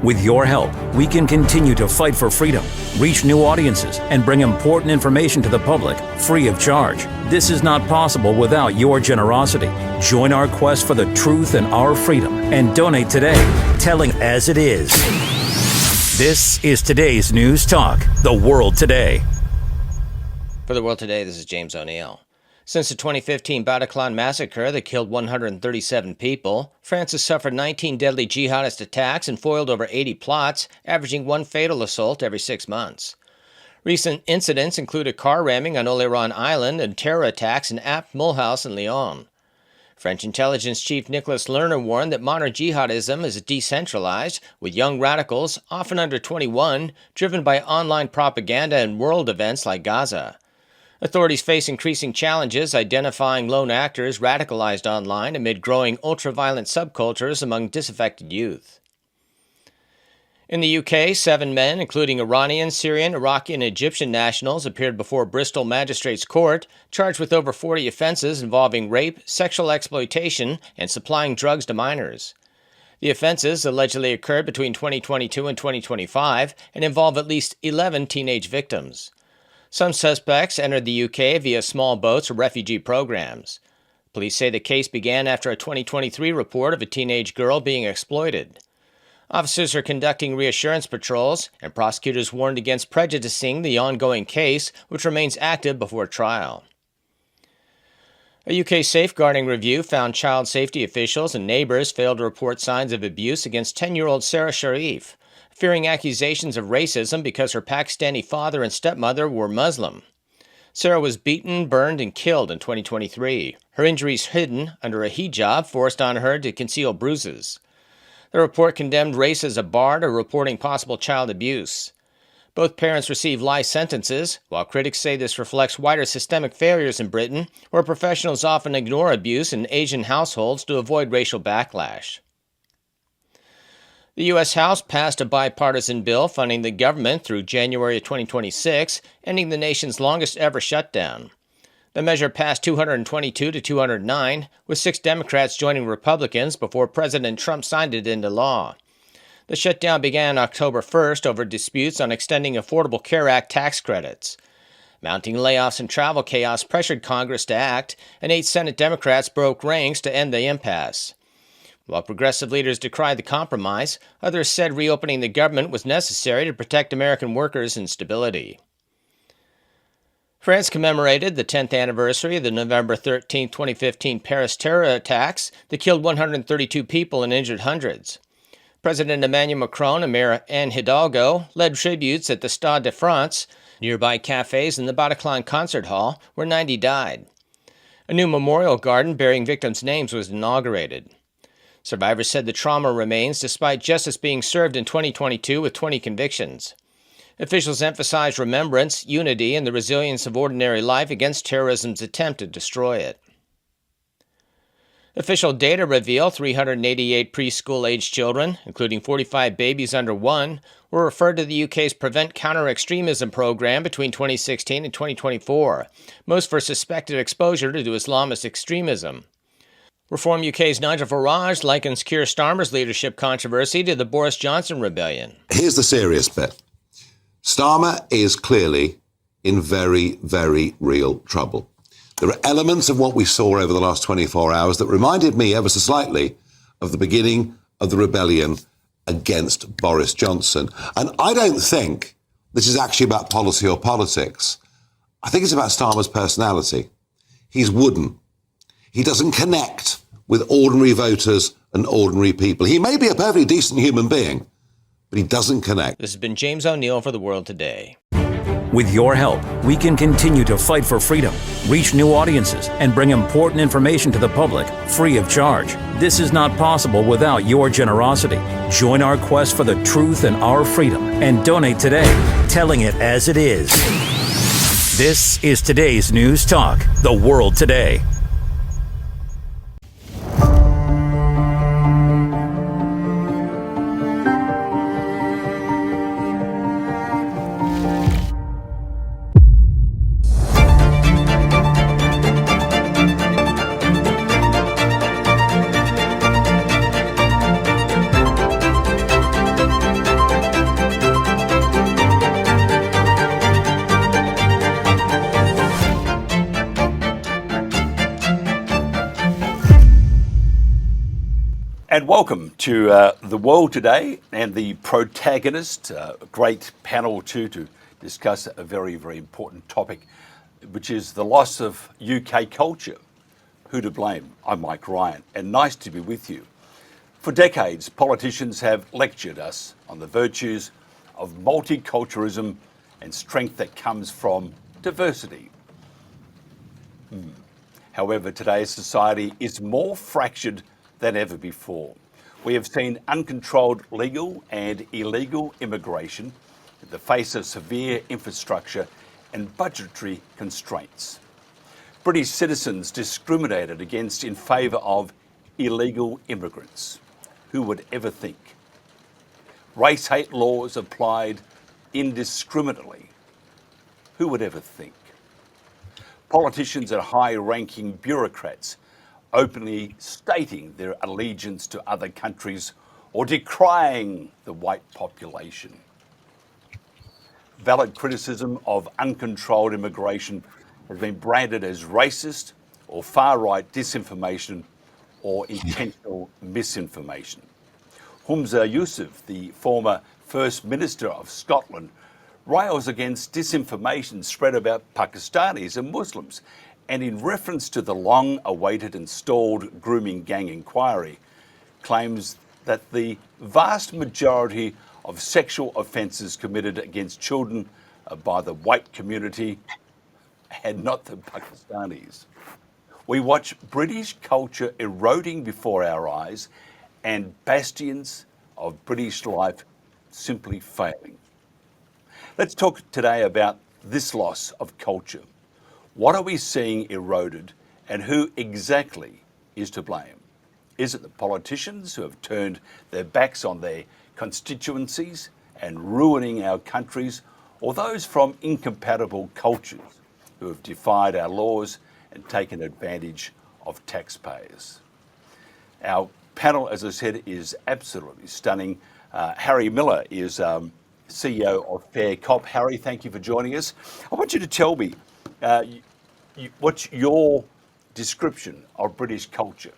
With your help, we can continue to fight for freedom, reach new audiences, and bring important information to the public free of charge. This is not possible without your generosity. Join our quest for the truth and our freedom and donate today, telling as it is. This is today's News Talk, The World Today. For The World Today, this is James O'Neill. Since the 2015 Bataclan massacre that killed 137 people, France has suffered 19 deadly jihadist attacks and foiled over 80 plots, averaging one fatal assault every 6 months. Recent incidents include a car ramming on Oléron Island and terror attacks in Apt Mulhouse in Lyon. French intelligence chief Nicolas Lerner warned that modern jihadism is decentralized, with young radicals, often under 21, driven by online propaganda and world events like Gaza. Authorities face increasing challenges identifying lone actors radicalized online amid growing ultra-violent subcultures among disaffected youth. In the UK, 7 men, including Iranian, Syrian, Iraqi, and Egyptian nationals, appeared before Bristol Magistrates Court, charged with over 40 offences involving rape, sexual exploitation, and supplying drugs to minors. The offences allegedly occurred between 2022 and 2025 and involve at least 11 teenage victims. Some suspects entered the UK via small boats or refugee programs. Police say the case began after a 2023 report of a teenage girl being exploited. Officers are conducting reassurance patrols, and prosecutors warned against prejudicing the ongoing case, which remains active before trial. A UK safeguarding review found child safety officials and neighbors failed to report signs of abuse against 10-year-old Sarah Sharif, fearing accusations of racism because her Pakistani father and stepmother were Muslim. Sarah was beaten, burned, and killed in 2023, her injuries hidden under a hijab forced on her to conceal bruises. The report condemned race as a bar to reporting possible child abuse. Both parents received life sentences, while critics say this reflects wider systemic failures in Britain, where professionals often ignore abuse in Asian households to avoid racial backlash. The U.S. House passed a bipartisan bill funding the government through January of 2026, ending the nation's longest-ever shutdown. The measure passed 222 to 209, with 6 Democrats joining Republicans before President Trump signed it into law. The shutdown began October 1st over disputes on extending Affordable Care Act tax credits. Mounting layoffs and travel chaos pressured Congress to act, and 8 Senate Democrats broke ranks to end the impasse. While progressive leaders decried the compromise, others said reopening the government was necessary to protect American workers and stability. France commemorated the 10th anniversary of the November 13, 2015 Paris terror attacks that killed 132 people and injured hundreds. President Emmanuel Macron and Mayor Anne Hidalgo led tributes at the Stade de France, nearby cafes in the Bataclan Concert Hall, where 90 died. A new memorial garden bearing victims' names was inaugurated. Survivors said the trauma remains despite justice being served in 2022 with 20 convictions. Officials emphasized remembrance, unity, and the resilience of ordinary life against terrorism's attempt to destroy it. Official data reveal 388 preschool-aged children, including 45 babies under 1, were referred to the UK's Prevent Counter-Extremism program between 2016 and 2024, most for suspected exposure to Islamist extremism. Reform UK's Nigel Farage likens Keir Starmer's leadership controversy to the Boris Johnson rebellion. Here's the serious bit. Starmer is clearly in very, very real trouble. There are elements of what we saw over the last 24 hours that reminded me ever so slightly of the beginning of the rebellion against Boris Johnson. And I don't think this is actually about policy or politics. I think it's about Starmer's personality. He's wooden. He doesn't connect with ordinary voters and ordinary people. He may be a perfectly decent human being, but he doesn't connect. This has been James O'Neill for The World Today. With your help, we can continue to fight for freedom, reach new audiences, and bring important information to the public free of charge. This is not possible without your generosity. Join our quest for the truth and our freedom and donate today, telling it as it is. This is today's News Talk, The World Today. Welcome to The World Today and the protagonist, a great panel too, to discuss a very, very important topic, which is the loss of UK culture. Who to blame? I'm Mike Ryan, and nice to be with you. For decades, politicians have lectured us on the virtues of multiculturalism and strength that comes from diversity. However, today's society is more fractured than ever before. We have seen uncontrolled legal and illegal immigration in the face of severe infrastructure and budgetary constraints. British citizens discriminated against in favour of illegal immigrants. Who would ever think? Race hate laws applied indiscriminately. Who would ever think? Politicians and high-ranking bureaucrats openly stating their allegiance to other countries or decrying the white population. Valid criticism of uncontrolled immigration has been branded as racist or far-right disinformation or intentional misinformation. Humza Yousaf, the former First Minister of Scotland, rails against disinformation spread about Pakistanis and Muslims, and in reference to the long-awaited and stalled grooming gang inquiry, claims that the vast majority of sexual offences committed against children by the white community and not the Pakistanis. We watch British culture eroding before our eyes and bastions of British life simply failing. Let's talk today about this loss of culture. What are we seeing eroded, and who exactly is to blame? Is it the politicians who have turned their backs on their constituencies and ruining our countries, or those from incompatible cultures who have defied our laws and taken advantage of taxpayers? Our panel, as I said, is absolutely stunning. Harry Miller is CEO of Fair Cop. Harry, thank you for joining us. I want you to tell me, what's your description of British culture?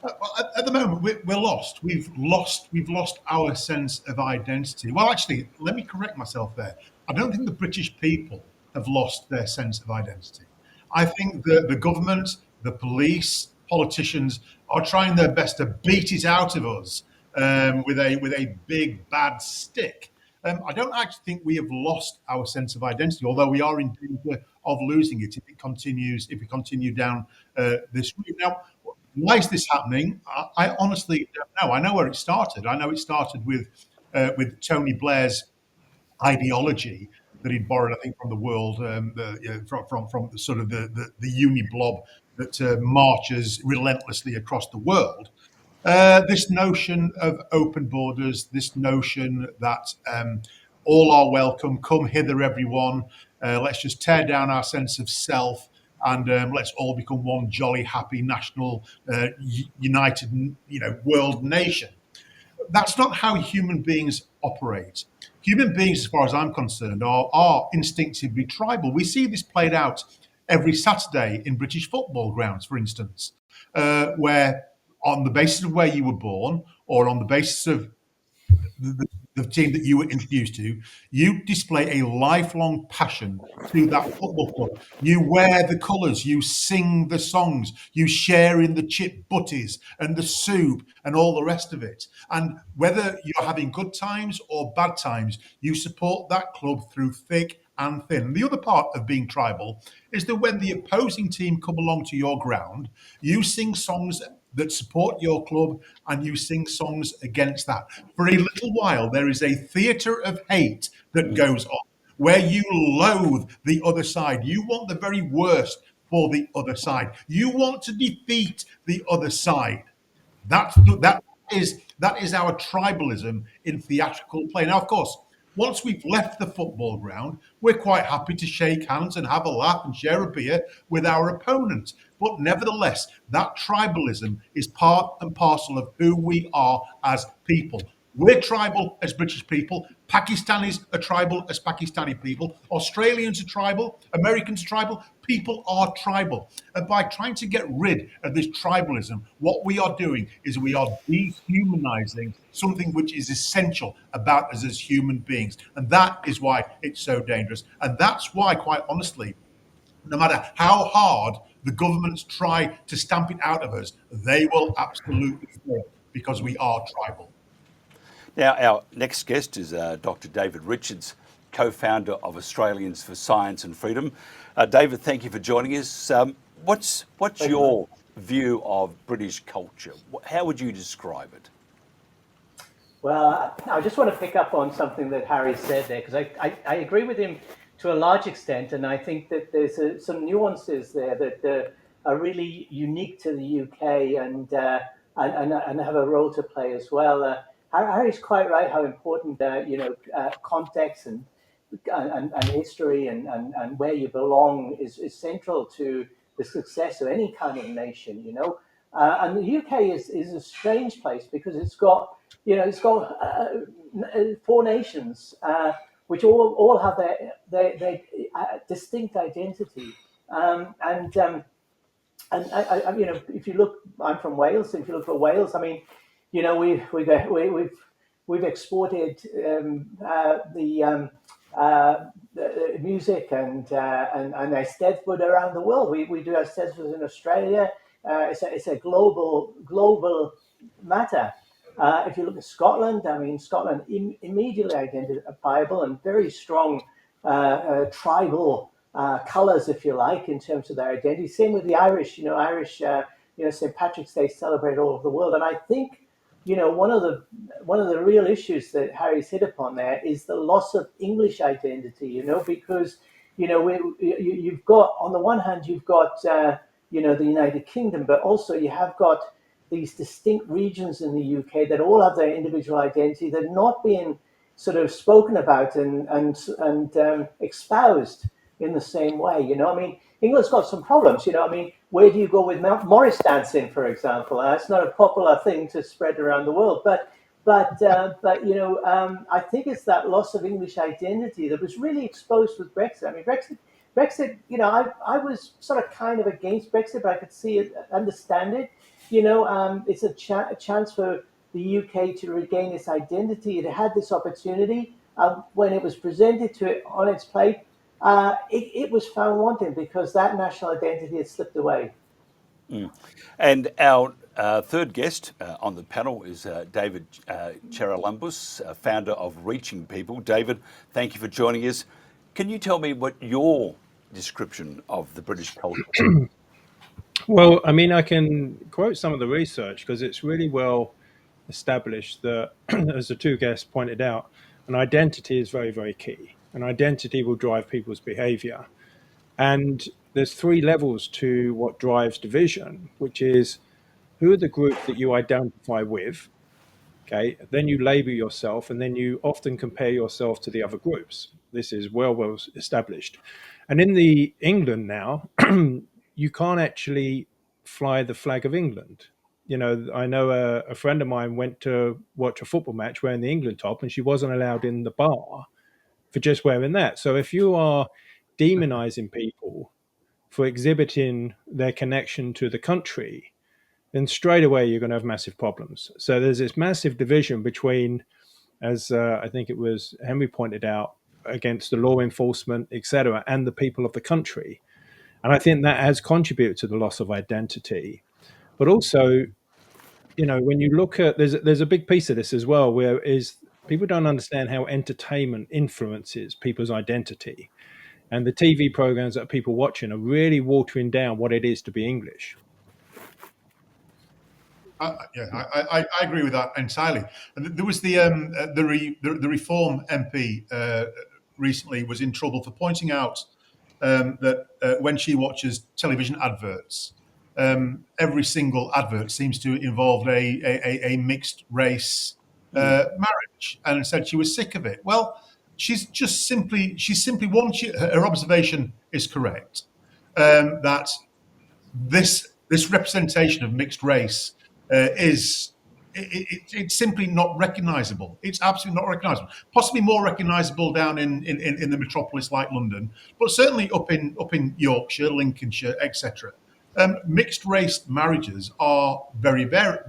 Well, at the moment, we're lost. We've lost our sense of identity. Well, actually, let me correct myself there. I don't think the British people have lost their sense of identity. I think the government, the police, politicians are trying their best to beat it out of us with a big bad stick. I don't actually think we have lost our sense of identity, although we are in danger of losing it if we continue down this route. Now, why is this happening? I honestly don't know. I know where it started. I know it started with Tony Blair's ideology that he'd borrowed, I think, from the world, from sort of the uni blob that marches relentlessly across the world. This notion of open borders, this notion that all are welcome, come hither, everyone. Let's just tear down our sense of self, and let's all become one jolly, happy, national, united, world nation. That's not how human beings operate. Human beings, as far as I'm concerned, are instinctively tribal. We see this played out every Saturday in British football grounds, for instance, where on the basis of where you were born or on the basis of the team that you were introduced to, you display a lifelong passion to that football club. You wear the colours, you sing the songs, you share in the chip butties and the soup and all the rest of it. And whether you're having good times or bad times, you support that club through thick and thin. The other part of being tribal is that when the opposing team come along to your ground, you sing songs that support your club and you sing songs against that. For a little while, there is a theatre of hate that goes on where you loathe the other side. You want the very worst for the other side. You want to defeat the other side. That is our tribalism in theatrical play. Now, of course, once we've left the football ground, we're quite happy to shake hands and have a laugh and share a beer with our opponent. But nevertheless, that tribalism is part and parcel of who we are as people. We're tribal as British people. Pakistanis are tribal as Pakistani people. Australians are tribal. Americans are tribal. People are tribal. And by trying to get rid of this tribalism, what we are doing is we are dehumanizing something which is essential about us as human beings. And that is why it's so dangerous. And that's why, quite honestly, no matter how hard the governments try to stamp it out of us, they will absolutely fail because we are tribal. Now, our next guest is Dr. David Richards, co-founder of Australians for Science and Freedom. David, thank you for joining us. What's your view of British culture? How would you describe it? Well, I just want to pick up on something that Harry said there, because I agree with him to a large extent, and I think that there's some nuances there that are really unique to the UK and have a role to play as well. Harry's quite right how important context and history and where you belong is central to the success of any kind of nation. And the UK is a strange place because it's got four nations which all have their distinct identity. And if you look, I'm from Wales. If you look at Wales, I mean, we've exported the music and our Eisteddfod around the world. We do our Eisteddfod in Australia. It's a global matter. If you look at Scotland, I mean, Scotland immediately identifiable and very strong tribal colours, if you like, in terms of their identity. Same with the Irish. St. Patrick's Day celebrated all over the world. And I think, one of the real issues that Harry's hit upon there is the loss of English identity. Because you've got, on the one hand, you've got the United Kingdom, but also you have got these distinct regions in the UK that all have their individual identity. They're not being sort of spoken about and espoused in the same way. I mean, England's got some problems. I mean, where do you go with Morris dancing, for example? It's not a popular thing to spread around the world, but I think it's that loss of English identity that was really exposed with Brexit. I mean, Brexit. I was sort of kind of against Brexit, but I could see it, understand it. It's a chance for the UK to regain its identity. It had this opportunity. When it was presented to it on its plate, it was found wanting because that national identity had slipped away. And our third guest on the panel is David Charalambous, founder of Reaching People. David, thank you for joining us. Can you tell me what your description of the British culture is? Well, I mean, I can quote some of the research because it's really well established that, as the two guests pointed out, an identity is very, very key. An identity will drive people's behavior. And there's three levels to what drives division, which is who are the group that you identify with, okay? Then you label yourself, and then you often compare yourself to the other groups. This is well established. And in the England now, you can't actually fly the flag of England. I know a friend of mine went to watch a football match wearing the England top, and she wasn't allowed in the bar for just wearing that. So if you are demonizing people for exhibiting their connection to the country, then straight away you're going to have massive problems. So there's this massive division between, as I think it was Henry pointed out, against the law enforcement, etc., and the people of the country. And I think that has contributed to the loss of identity. But also, when you look at, there's a big piece of this as well, where is people don't understand how entertainment influences people's identity. And the TV programs that people watching are really watering down what it is to be English. I agree with that entirely. There was the Reform MP recently was in trouble for pointing out that when she watches television adverts, every single advert seems to involve a mixed race marriage, and said she was sick of it. Well, she's simply her observation is correct, that this representation of mixed race is it's simply not recognisable. It's absolutely not recognisable. Possibly more recognisable down in the metropolis like London, but certainly up in Yorkshire, Lincolnshire, etc. Mixed race marriages are very rare.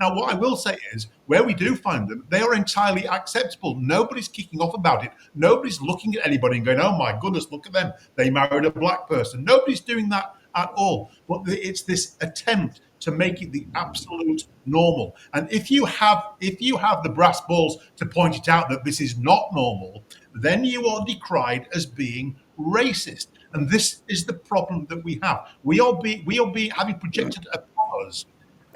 Now, what I will say is, where we do find them, they are entirely acceptable. Nobody's kicking off about it. Nobody's looking at anybody and going, "Oh my goodness, look at them! They married a black person." Nobody's doing that at all. But it's this attempt to make it the absolute normal. And if you have the brass balls to point it out that this is not normal, then you are decried as being racist. And this is the problem that we have. We are having projected upon us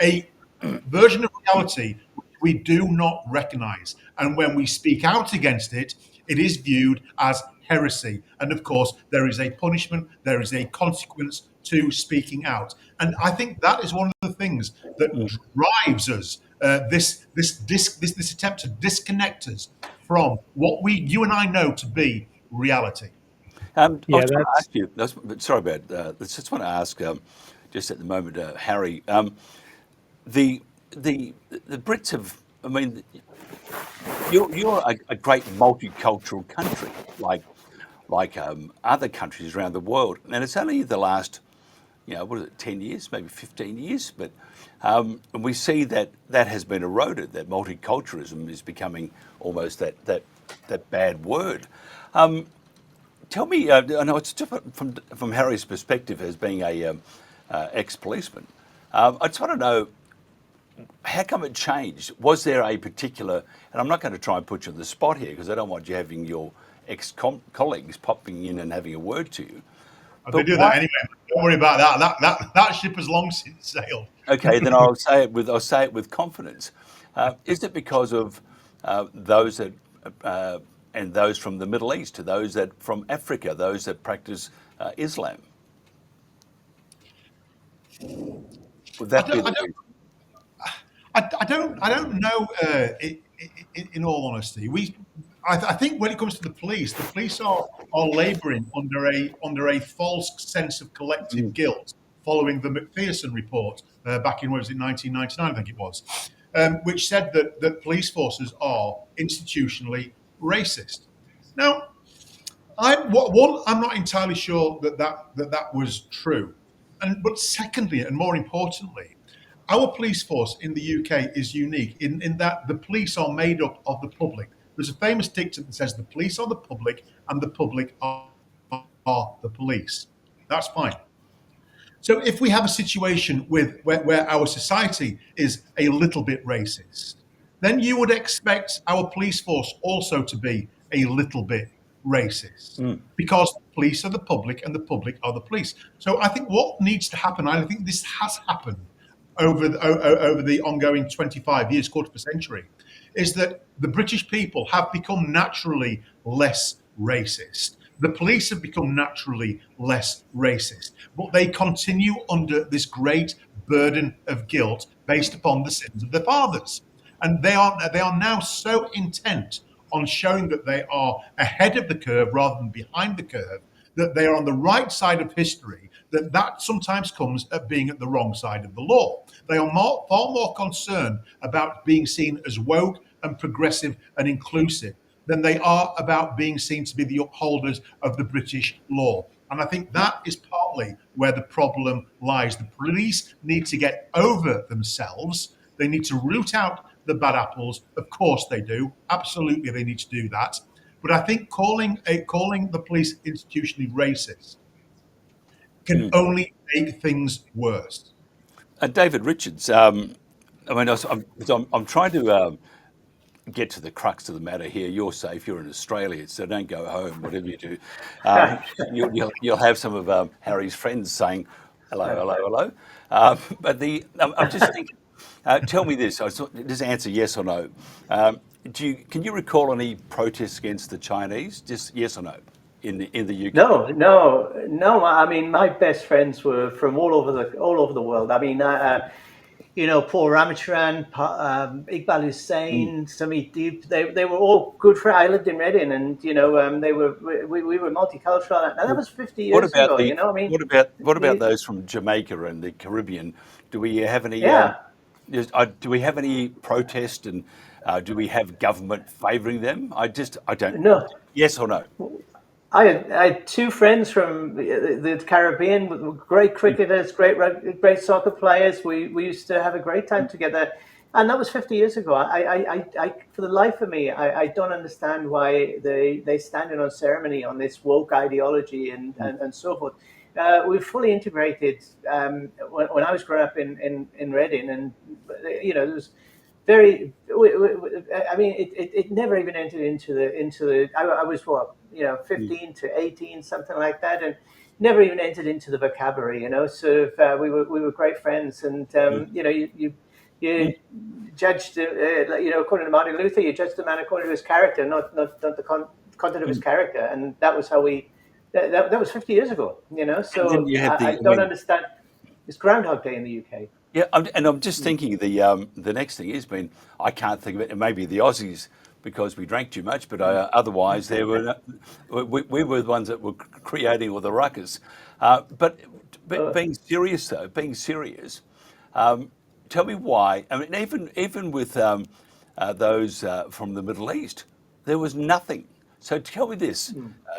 a version of reality which we do not recognize. And when we speak out against it, it is viewed as heresy. And of course, there is a punishment, there is a consequence to speaking out. And I think that is one of the things that drives us, this attempt to disconnect us from what you and I know to be reality. Yeah, I was trying to that's ask you, sorry about this. Just want to ask, just at the moment, Harry, the Brits have. I mean, you're a great multicultural country, like other countries around the world, and it's only the last, what is it, 10 years, maybe 15 years, but and we see that has been eroded. That multiculturalism is becoming almost that bad word. Tell me, I know it's different from Harry's perspective as being a ex-policeman. I just want to know, how come it changed? Was there a particular, and I'm not going to try and put you on the spot here because I don't want you having your ex-colleagues popping in and having a word to you. They do that anyway. Don't worry about that. That ship has long since sailed. Okay, then I'll say it with confidence. Is it because of those that and those from the Middle East, to those that from Africa, those that practice Islam? Would that be the reason? I don't know. In all honesty, I think when it comes to the police are labouring under a false sense of collective guilt following the McPherson report back in, what was it, 1999, I think it was, which said that police forces are institutionally racist. Now, I'm not entirely sure that was true, but secondly, and more importantly, our police force in the UK is unique in that the police are made up of the public. There's a famous dictum that says the police are the public and the public are the police. That's fine. So if we have a situation where our society is a little bit racist, then you would expect our police force also to be a little bit racist, because the police are the public and the public are the police. So I think what needs to happen, I think this has happened over the ongoing 25 years, quarter of a century, is that the British people have become naturally less racist. The police have become naturally less racist, but they continue under this great burden of guilt based upon the sins of their fathers. And they are now so intent on showing that they are ahead of the curve rather than behind the curve, that they are on the right side of history, that sometimes comes at being at the wrong side of the law. They are far more concerned about being seen as woke and progressive and inclusive than they are about being seen to be the upholders of the British law. And I think that is partly where the problem lies. The police need to get over themselves. They need to root out the bad apples. Of course they do. Absolutely, they need to do that. But I think calling the police institutionally racist can only make things worse. David Richards, I'm trying to get to the crux of the matter here. You're safe. You're in Australia, so don't go home. Whatever you do, you'll have some of Harry's friends saying hello, hello, hello. I'm just thinking. Tell me this. Just answer yes or no. Can you recall any protests against the Chinese? Just yes or no in the UK? No. I mean, my best friends were from all over the world. I mean, Paul Ramachandran, Iqbal Hussain, Samit Deep. They were all good friends. I lived in Reading, and we were multicultural, and that was 50 years ago. What about those from Jamaica and the Caribbean? Do we have any? Yeah. do we have any protest, and do we have government favouring them? I don't. No, Yes or no? I had two friends from the Caribbean, great cricketers, great soccer players. We used to have a great time together, and that was 50 years ago. I for the life of me, I don't understand why they stand in on ceremony on this woke ideology and so forth. We've fully integrated. When I was growing up in Reading, and there was very. I mean, it never even entered into the. I was what 15 to 18, something like that, and never even entered into the vocabulary. Sort of we were great friends, and you judged according to Martin Luther, you judged the man according to his character, not the content of his character, and that was how we. That was 50 years ago. So I don't understand. It's Groundhog Day in the UK. Yeah, and I'm just thinking the next thing has been, I can't think of it, and maybe the Aussies because we drank too much, but otherwise we were the ones that were creating all the ruckus. But being serious though, tell me why. I mean, even with those from the Middle East, there was nothing. So tell me this,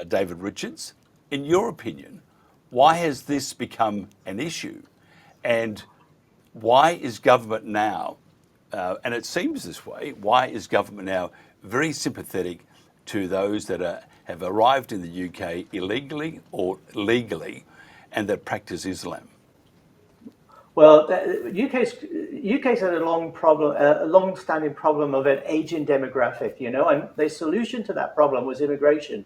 David Richards, in your opinion, why has this become an issue? And why is government now, and it seems this way, why is government now very sympathetic to those that have arrived in the UK illegally or legally and that practice Islam? Well, UK's had a long-standing problem of an aging demographic, and the solution to that problem was immigration.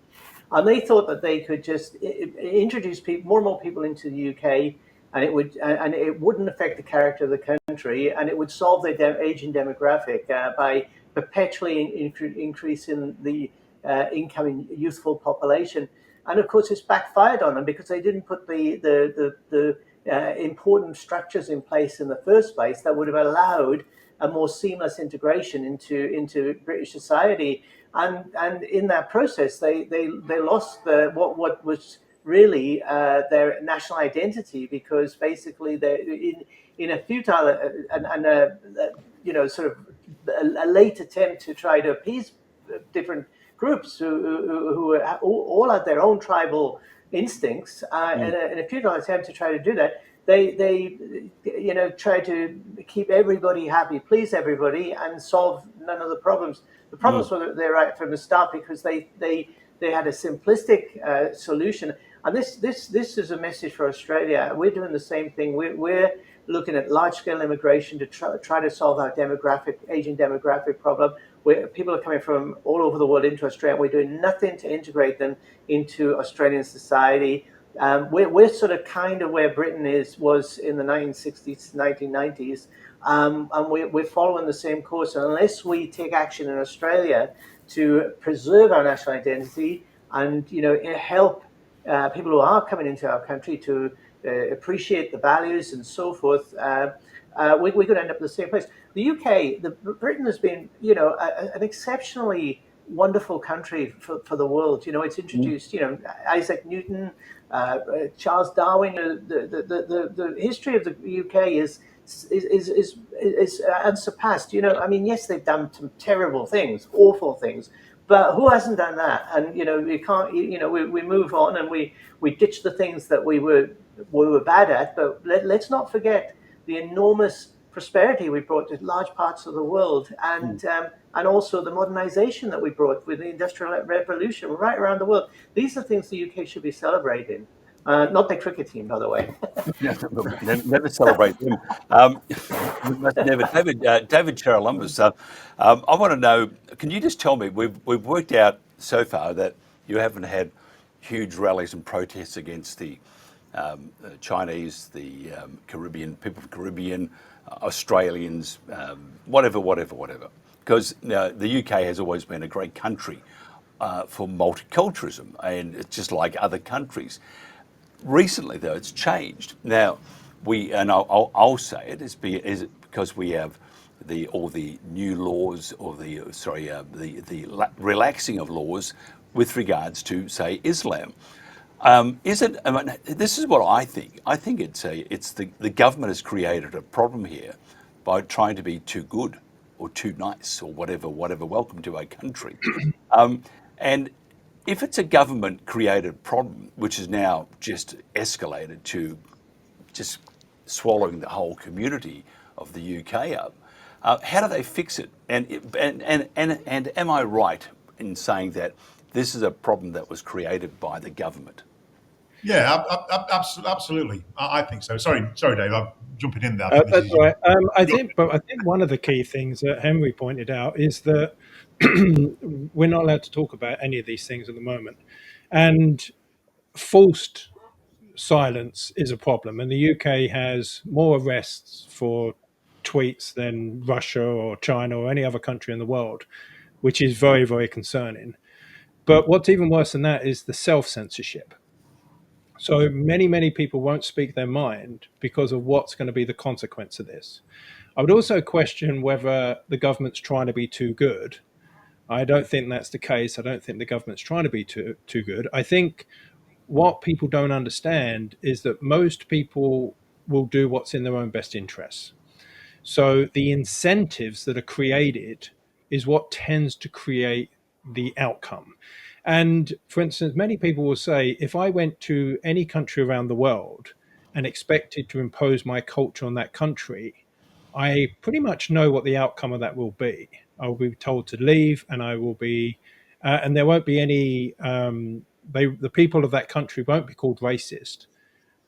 And they thought that they could just introduce more and more people into the UK, and it wouldn't affect the character of the country, and it would solve the aging demographic by perpetually increasing the incoming youthful population. And of course, it's backfired on them because they didn't put the important structures in place in the first place that would have allowed a more seamless integration into British society. And in that process, they lost what was really their national identity, because basically they in a futile and sort of a late attempt to try to appease different groups who all had their own tribal instincts, and in a futile attempt to try to do that, they try to keep everybody happy, please everybody, and solve none of the problems. The problems were there right from the start because they had a simplistic solution. And this is a message for Australia. We're doing the same thing. We're looking at large-scale immigration to try to solve our aging demographic problem. Where people are coming from all over the world into Australia. We're doing nothing to integrate them into Australian society. We're sort of kind of where Britain was in the 1960s, 1990s, and we're following the same course. And unless we take action in Australia to preserve our national identity and help people who are coming into our country to appreciate the values and so forth, we could end up in the same place. The UK, Britain has been, an exceptionally wonderful country for the world. It's introduced, Isaac Newton, Charles Darwin. The history of the UK is unsurpassed. Yes, they've done some terrible things, awful things, but who hasn't done that? And we can't. We move on and we ditch the things that we were bad at. But let's not forget the enormous prosperity we brought to large parts of the world, and also the modernization that we brought with the Industrial Revolution right around the world. These are things the UK should be celebrating. Not the cricket team, by the way. Never celebrate them. David Charalambous, I want to know, can you just tell me, we've worked out so far that you haven't had huge rallies and protests against the Chinese, the Caribbean, people from Caribbean, Australians, whatever. Because the UK has always been a great country for multiculturalism, and it's just like other countries. Recently, though, it's changed. Now, I'll say it is because we have all the new laws, or the relaxing of laws with regards to, say, Islam. Is it? I mean, this is what I think. I think it's the government has created a problem here by trying to be too good or too nice or whatever, welcome to our country. And if it's a government-created problem, which is now just escalated to just swallowing the whole community of the UK up, how do they fix it? And am I right in saying that this is a problem that was created by the government? Yeah, absolutely. I think so. Sorry, Dave. I'm jumping in there. That's right. I think one of the key things that Henry pointed out is that we're not allowed to talk about any of these things at the moment, and forced silence is a problem. And the UK has more arrests for tweets than Russia or China or any other country in the world, which is very, very concerning. But what's even worse than that is the self-censorship. So many people won't speak their mind because of what's going to be the consequence of this. I would also question whether the government's trying to be too good. I don't think that's the case. I don't think the government's trying to be too good. I think what people don't understand is that most people will do what's in their own best interests. So the incentives that are created is what tends to create the outcome. And for instance, many people will say, if I went to any country around the world and expected to impose my culture on that country, I pretty much know what the outcome of that will be. I will be told to leave, and I will be, and there won't be any. The people of that country won't be called racist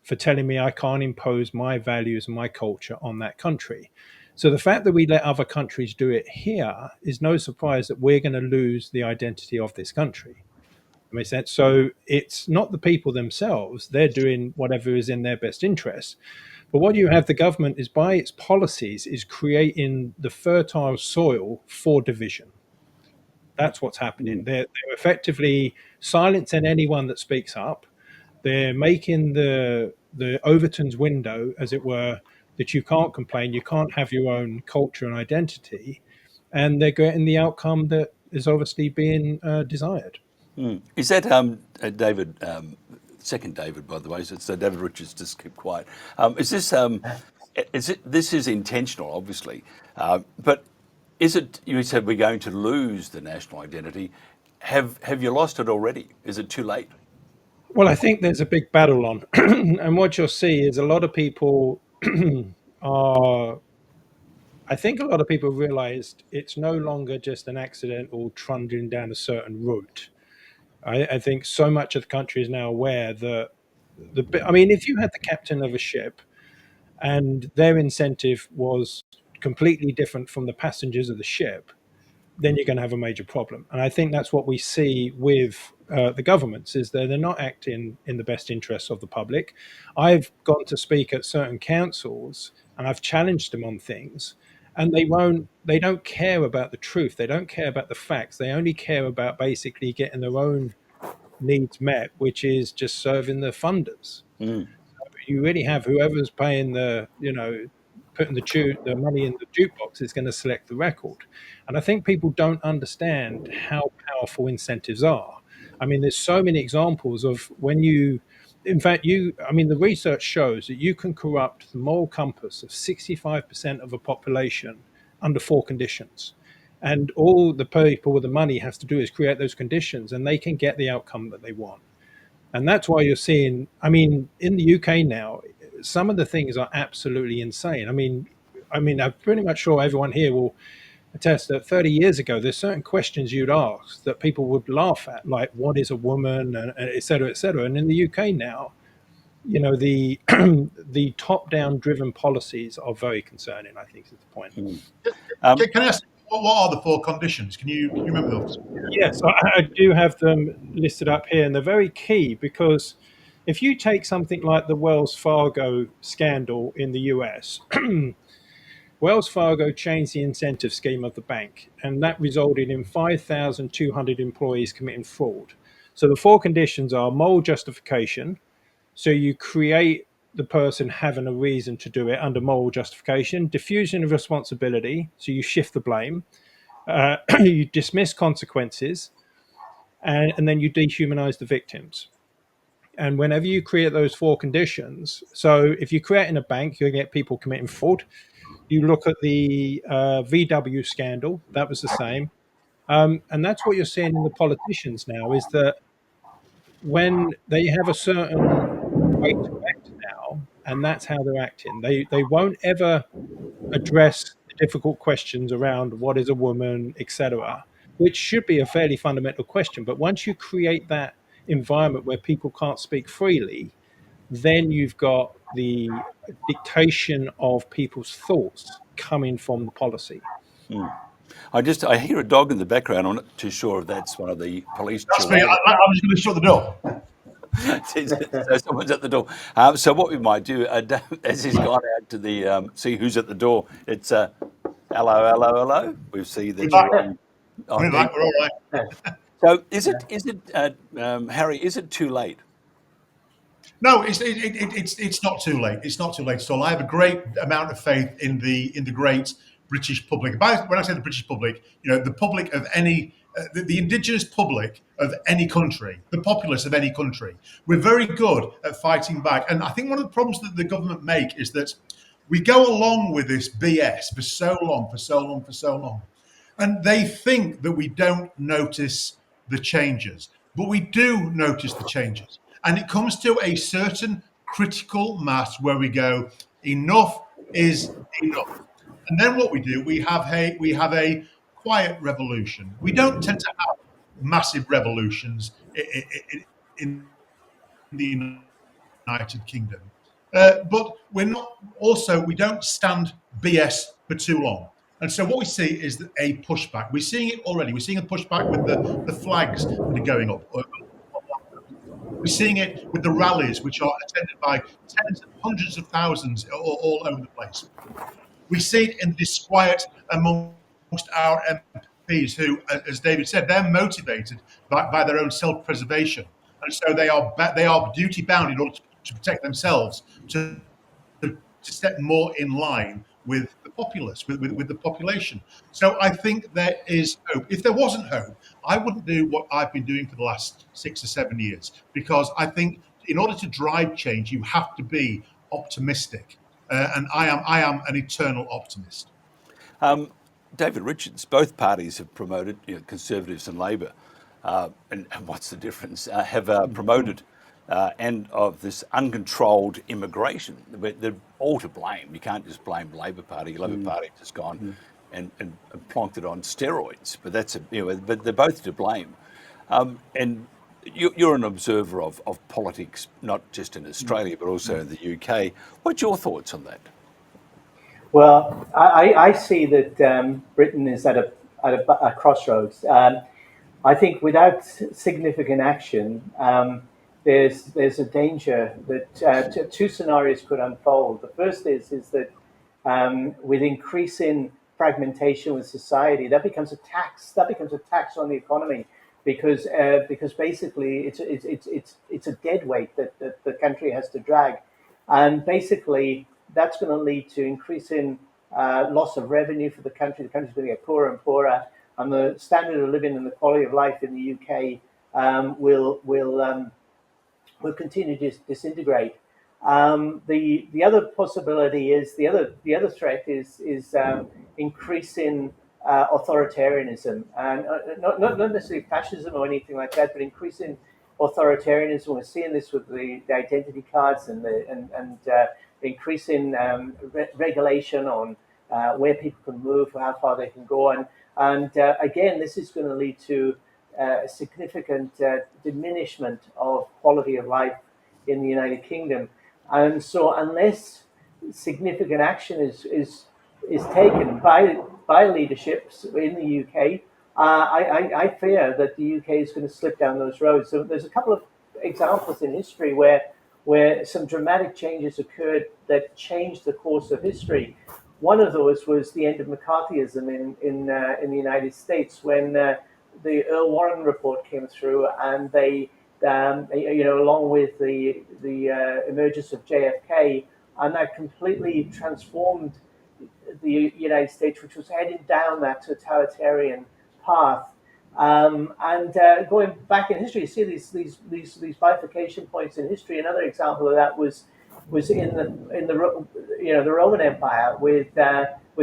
for telling me I can't impose my values and my culture on that country. So the fact that we let other countries do it here is no surprise that we're going to lose the identity of this country. That makes sense. So it's not the people themselves. They're doing whatever is in their best interest. But what you have the government is by its policies is creating the fertile soil for division. That's what's happening. They're effectively silencing anyone that speaks up. They're making the Overton's window, as it were, that you can't complain, you can't have your own culture and identity, and they're getting the outcome that is obviously being desired. Is that David? Second David, by the way. So David Richards just kept quiet. Is this? This is intentional, obviously, but is it? You said we're going to lose the national identity. Have you lost it already? Is it too late? Well, I think there's a big battle on, and what you'll see is a lot of people are. I think a lot of people realised it's no longer just an accidental trundling down a certain route. I think so much of the country is now aware that if you had the captain of a ship and their incentive was completely different from the passengers of the ship, then you're going to have a major problem. And I think that's what we see with the governments, is that they're not acting in the best interests of the public. I've gone to speak at certain councils and I've challenged them on things, and they don't care about the truth. They don't care about the facts. They only care about basically getting their own needs met, which is just serving the funders. You really have whoever's paying putting the money in the jukebox is going to select the record. And I think people don't understand how powerful incentives are. I mean, there's so many examples of when the research shows that you can corrupt the moral compass of 65% of a population under 4 conditions. And all the people with the money has to do is create those conditions, and they can get the outcome that they want. And that's why you're seeing, in the UK now, some of the things are absolutely insane. I'm pretty much sure everyone here will attest that 30 years ago, there's certain questions you'd ask that people would laugh at, like what is a woman, and et cetera, et cetera. And in the UK now, the the top-down driven policies are very concerning, I think is the point. Can I ask, what are the 4 conditions? Can you remember those? Yes, I do have them listed up here, and they're very key because if you take something like the Wells Fargo scandal in the US, Wells Fargo changed the incentive scheme of the bank, and that resulted in 5,200 employees committing fraud. So the 4 conditions are moral justification. So you create the person having a reason to do it under moral justification. Diffusion of responsibility. So you shift the blame. You dismiss consequences. And then you dehumanize the victims. And whenever you create those 4 conditions, so if you create in a bank, you'll get people committing fraud. You look at the VW scandal, that was the same. And that's what you're seeing in the politicians now, is that when they have a certain way to act now, and that's how they're acting, they won't ever address the difficult questions around what is a woman, etc., which should be a fairly fundamental question. But once you create that environment where people can't speak freely, then you've got the dictation of people's thoughts coming from the policy. I hear a dog in the background. I'm not too sure if that's one of the police That's me. Chihuahuas. I'm just going to shut the door. So someone's at the door. So what we might do, as he's gone out to the see who's at the door, it's hello, hello, hello. We see that We're back. you're on We're back. mute. We're all right. So is it Harry? Is it too late? No, it's not too late. It's not too late at all. I have a great amount of faith in the great British public. When I say the British public, the public of any the indigenous public of any country, the populace of any country. We're very good at fighting back, and I think one of the problems that the government make is that we go along with this BS for so long, and they think that we don't notice the changes, but we do notice the changes. And it comes to a certain critical mass where we go, enough is enough. And then what we do, we have a quiet revolution. We don't tend to have massive revolutions in the United Kingdom, but we don't stand BS for too long. And so what we see is a pushback. We're seeing it already. We're seeing a pushback with the flags that are going up. We're seeing it with the rallies, which are attended by tens and hundreds of thousands all over the place. We see it in the disquiet amongst our MPs who, as David said, they're motivated by their own self-preservation. And so they are duty bound in order to protect themselves, to step more in line with the populace, with the population. So I think there is hope. If there wasn't hope, I wouldn't do what I've been doing for the last 6 or 7 years, because I think in order to drive change, you have to be optimistic. And I am an eternal optimist. David Richards, both parties have promoted, Conservatives and Labor, and what's the difference? Have promoted and of this uncontrolled immigration. They're all to blame. You can't just blame the Labor Party. The Labor Party has gone and plonked it on steroids. But but they're both to blame. And you're an observer of politics, not just in Australia but also in the UK. What's your thoughts on that? Well, I see that Britain is at a crossroads. I think without significant action, there's a danger that two scenarios could unfold. The first is that with increasing fragmentation with society, that becomes a tax. That becomes a tax on the economy, because basically it's a dead weight that the country has to drag, and basically that's going to lead to increasing loss of revenue for the country. The country's going to get poorer and poorer, and the standard of living and the quality of life in the UK will continue to disintegrate. The other possibility is the other threat is increasing authoritarianism, and not necessarily fascism or anything like that, but increasing authoritarianism. We're seeing this with the identity cards and increasing regulation on where people can move, how far they can go, and again, this is going to lead to a significant diminishment of quality of life in the United Kingdom. And so unless significant action is taken by leaderships in the UK, I fear that the UK is going to slip down those roads. So there's a couple of examples in history where some dramatic changes occurred that changed the course of history. One of those was the end of McCarthyism in the United States, when the Earl Warren report came through, and they, along with the emergence of JFK, and that completely transformed the United States, which was heading down that totalitarian path. And going back in history, you see these bifurcation points in history. Another example of that was was in the Roman Empire with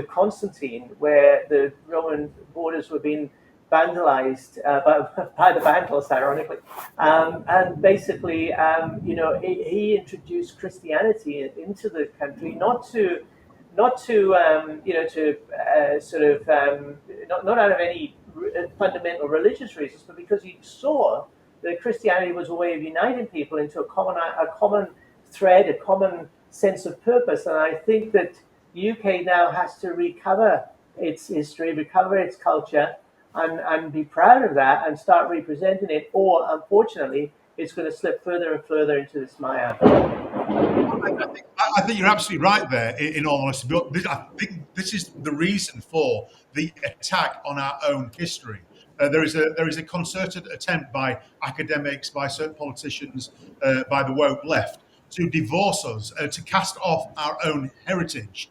Constantine, where the Roman borders were being vandalized by the Vandals, ironically, and basically, he introduced Christianity into the country, not out of any fundamental religious reasons, but because he saw that Christianity was a way of uniting people into a common thread, a common sense of purpose. And I think that UK now has to recover its history, recover its culture, and be proud of that and start representing it. Or, unfortunately, it's going to slip further and further into this mire. I think you're absolutely right there, in all honesty. But I think this is the reason for the attack on our own history. There is a concerted attempt by academics, by certain politicians, by the woke left, to divorce us, to cast off our own heritage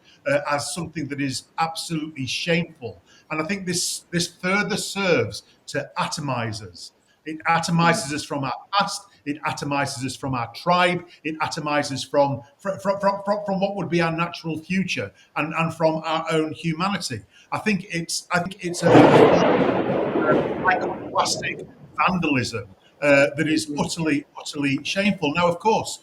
as something that is absolutely shameful. And I think this further serves to atomize us. It atomizes us from our past. It atomizes us from our tribe. It atomizes from what would be our natural future and from our own humanity. I think it's a iconoclastic vandalism that is utterly shameful. Now, of course,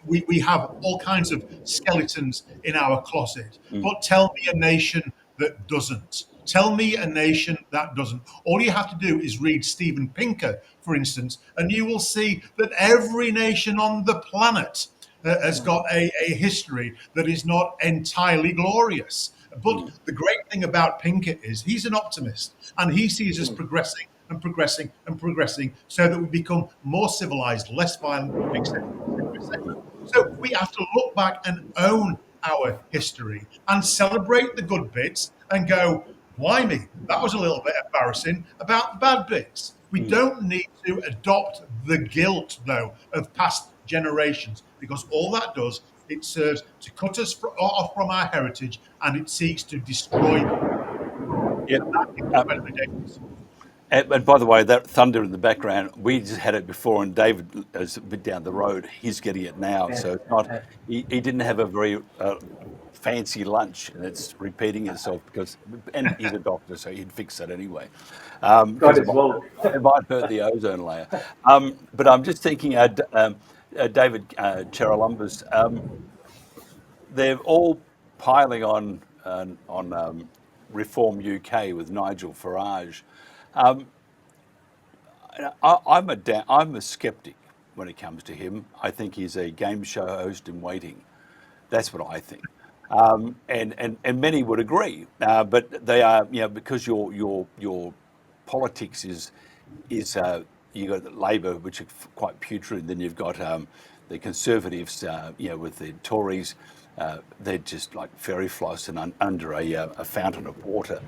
we have all kinds of skeletons in our closet, but tell me a nation that doesn't. Tell me a nation that doesn't. All you have to do is read Steven Pinker, for instance, and you will see that every nation on the planet has got a history that is not entirely glorious. But the great thing about Pinker is he's an optimist, and he sees us progressing and progressing and progressing so that we become more civilized, less violent, etc. So we have to look back and own our history and celebrate the good bits and go, blimey, that was a little bit embarrassing about the bad bits. We don't need to adopt the guilt, though, of past generations, because all that does, it serves to cut us off from our heritage, and it seeks to destroy them. Yeah. That is incredibly dangerous. And by the way, that thunder in the background, we just had it before, and David is a bit down the road. He's getting it now, so it's not. He didn't have a very fancy lunch, and it's repeating itself and he's a doctor, so he'd fix that anyway. It might hurt the ozone layer. But I'm just thinking, David Charalambous, they're all piling on Reform UK with Nigel Farage. I'm a skeptic when it comes to him. I think he's a game show host in waiting. That's what I think, and many would agree. But they are, because your politics is you got Labor, which are quite putrid. Then you've got the Conservatives, with the Tories. They're just like fairy floss and under a fountain of water.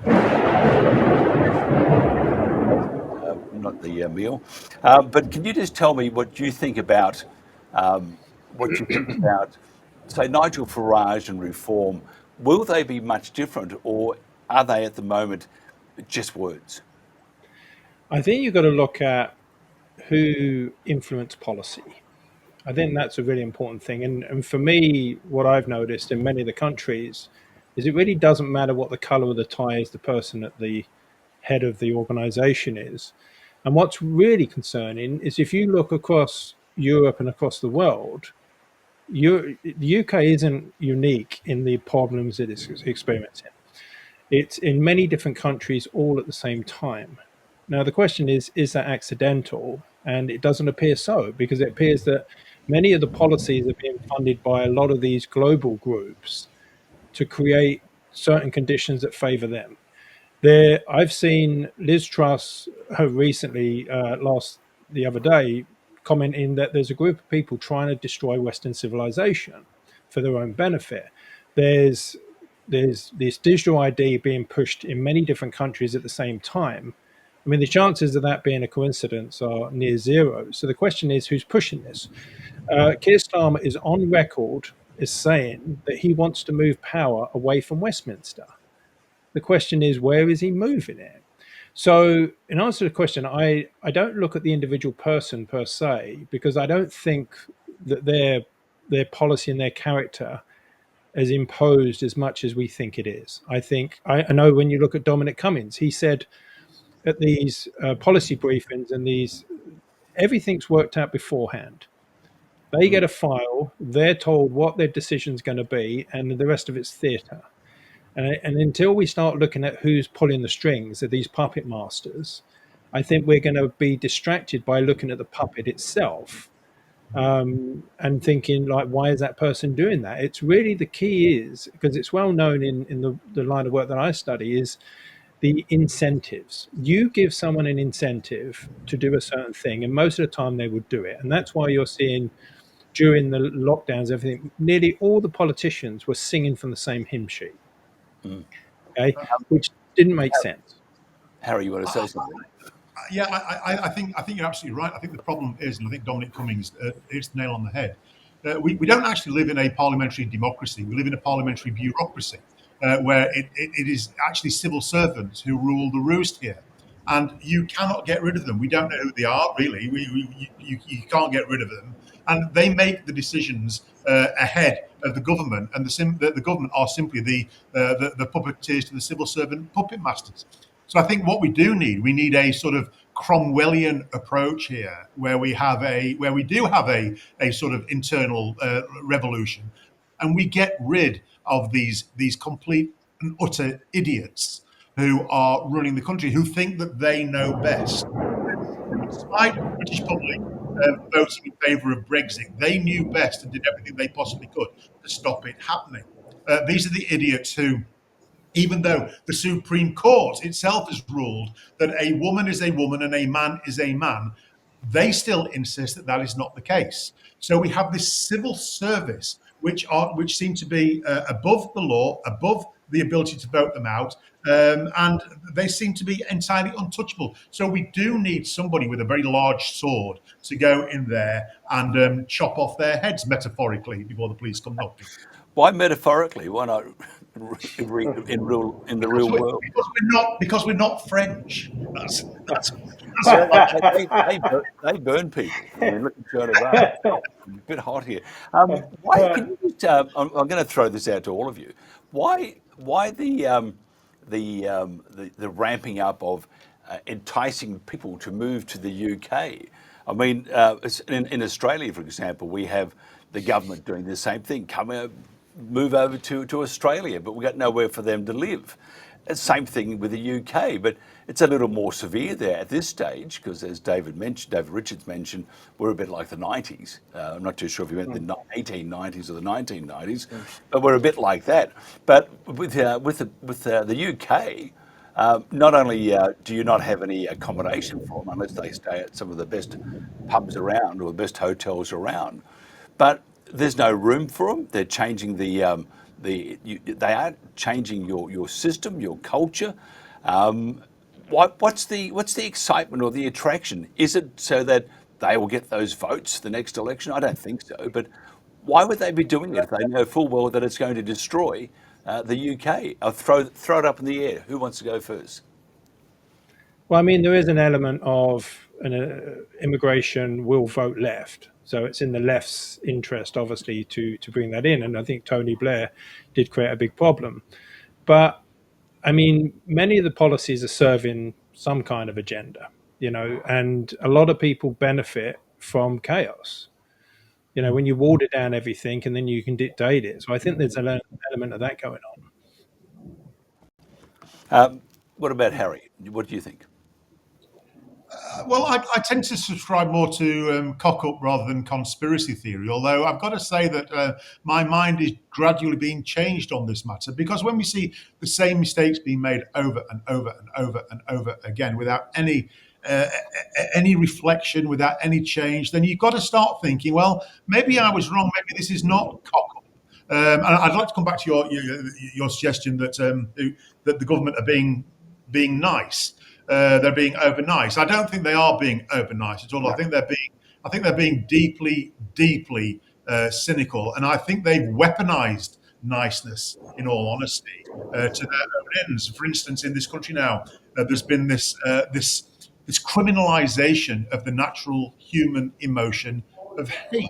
Not the meal. But can you just tell me what you think about say, Nigel Farage and Reform? Will they be much different, or are they at the moment just words? I think you've got to look at who influence policy. I think that's a really important thing. And for me, what I've noticed in many of the countries is it really doesn't matter what the colour of the tie is the person at the head of the organisation is. And what's really concerning is if you look across Europe and across the world, the UK isn't unique in the problems it is experiencing. It's in many different countries all at the same time. Now, the question is that accidental? And it doesn't appear so, because it appears that many of the policies are being funded by a lot of these global groups to create certain conditions that favour them. I've seen Liz Truss recently, the other day, commenting that there's a group of people trying to destroy Western civilization for their own benefit. There's this digital ID being pushed in many different countries at the same time. I mean, the chances of that being a coincidence are near zero. So the question is, who's pushing this? Keir Starmer is on record as saying that he wants to move power away from Westminster. The question is, where is he moving it? So in answer to the question, I don't look at the individual person per se, because I don't think that they're their policy and their character as imposed as much as we think it is. I know when you look at Dominic Cummings, he said at these policy briefings and these, everything's worked out beforehand. They get a file, they're told what their decision's going to be, and the rest of it's theatre. And until we start looking at who's pulling the strings of these puppet masters, I think we're going to be distracted by looking at the puppet itself, and thinking, like, why is that person doing that? It's really, the key is, because it's well known in the line of work that I study, is the incentives. You give someone an incentive to do a certain thing, and most of the time they would do it. And that's why you're seeing during the lockdowns, everything, nearly all the politicians were singing from the same hymn sheet. Okay, which didn't make sense. Harry, you want to say something? Yeah, I think you're absolutely right. I think the problem is, and I think Dominic Cummings hits the nail on the head. We don't actually live in a parliamentary democracy. We live in a parliamentary bureaucracy, where it is actually civil servants who rule the roost here, and you cannot get rid of them. We don't know who they are, really. You can't get rid of them, and they make the decisions ahead of the government, and the government are simply the puppeteers to the civil servant puppet masters. So I think what we need a sort of Cromwellian approach here, where we do have a sort of internal revolution, and we get rid of these complete and utter idiots who are running the country, who think that they know best. Despite the British public voting in favour of Brexit, they knew best and did everything they possibly could to stop it happening. These are the idiots who, even though the Supreme Court itself has ruled that a woman is a woman and a man is a man, they still insist that that is not the case. So we have this civil service which seem to be above the law, above the ability to vote them out, and they seem to be entirely untouchable. So we do need somebody with a very large sword to go in there and chop off their heads, metaphorically, before the police come knocking. Why metaphorically? Why not in the real world? Because we're not French. They burn people. I mean, look at Charalambous. A bit hot here. Why? Can you just, I'm going to throw this out to all of you. Why the ramping up of enticing people to move to the UK? I mean, in Australia, for example, we have the government doing the same thing. Move over to Australia, but we've got nowhere for them to live. Same thing with the UK, but it's a little more severe there at this stage because, as David Richards mentioned, we're a bit like the 90s. I'm not too sure if he meant the 1890s or the 1990s, but we're a bit like that. But with the UK, not only do you not have any accommodation for them unless they stay at some of the best pubs around or the best hotels around, but there's no room for them. They're changing they are changing your system, your culture. What's the excitement or the attraction? Is it so that they will get those votes the next election? I don't think so. But why would they be doing it if they know full well that it's going to destroy the UK? I'll throw it up in the air. Who wants to go first? Well, I mean, there is an element of immigration will vote left. So it's in the left's interest, obviously, to bring that in. And I think Tony Blair did create a big problem. But, I mean, many of the policies are serving some kind of agenda, and a lot of people benefit from chaos. When you water down everything and then you can dictate it. So I think there's an element of that going on. What about Harry? What do you think? Well, I tend to subscribe more to cock-up rather than conspiracy theory, although I've got to say that my mind is gradually being changed on this matter, because when we see the same mistakes being made over and over and over and over again without any reflection, without any change, then you've got to start thinking, well, maybe I was wrong, maybe this is not cock-up. And I'd like to come back to your suggestion that the government are being nice. They're being over nice. I don't think they are being over nice at all. I think they're being deeply, deeply cynical, and I think they've weaponized niceness, in all honesty, to their own ends. For instance, in this country now, there's been this criminalization of the natural human emotion of hate.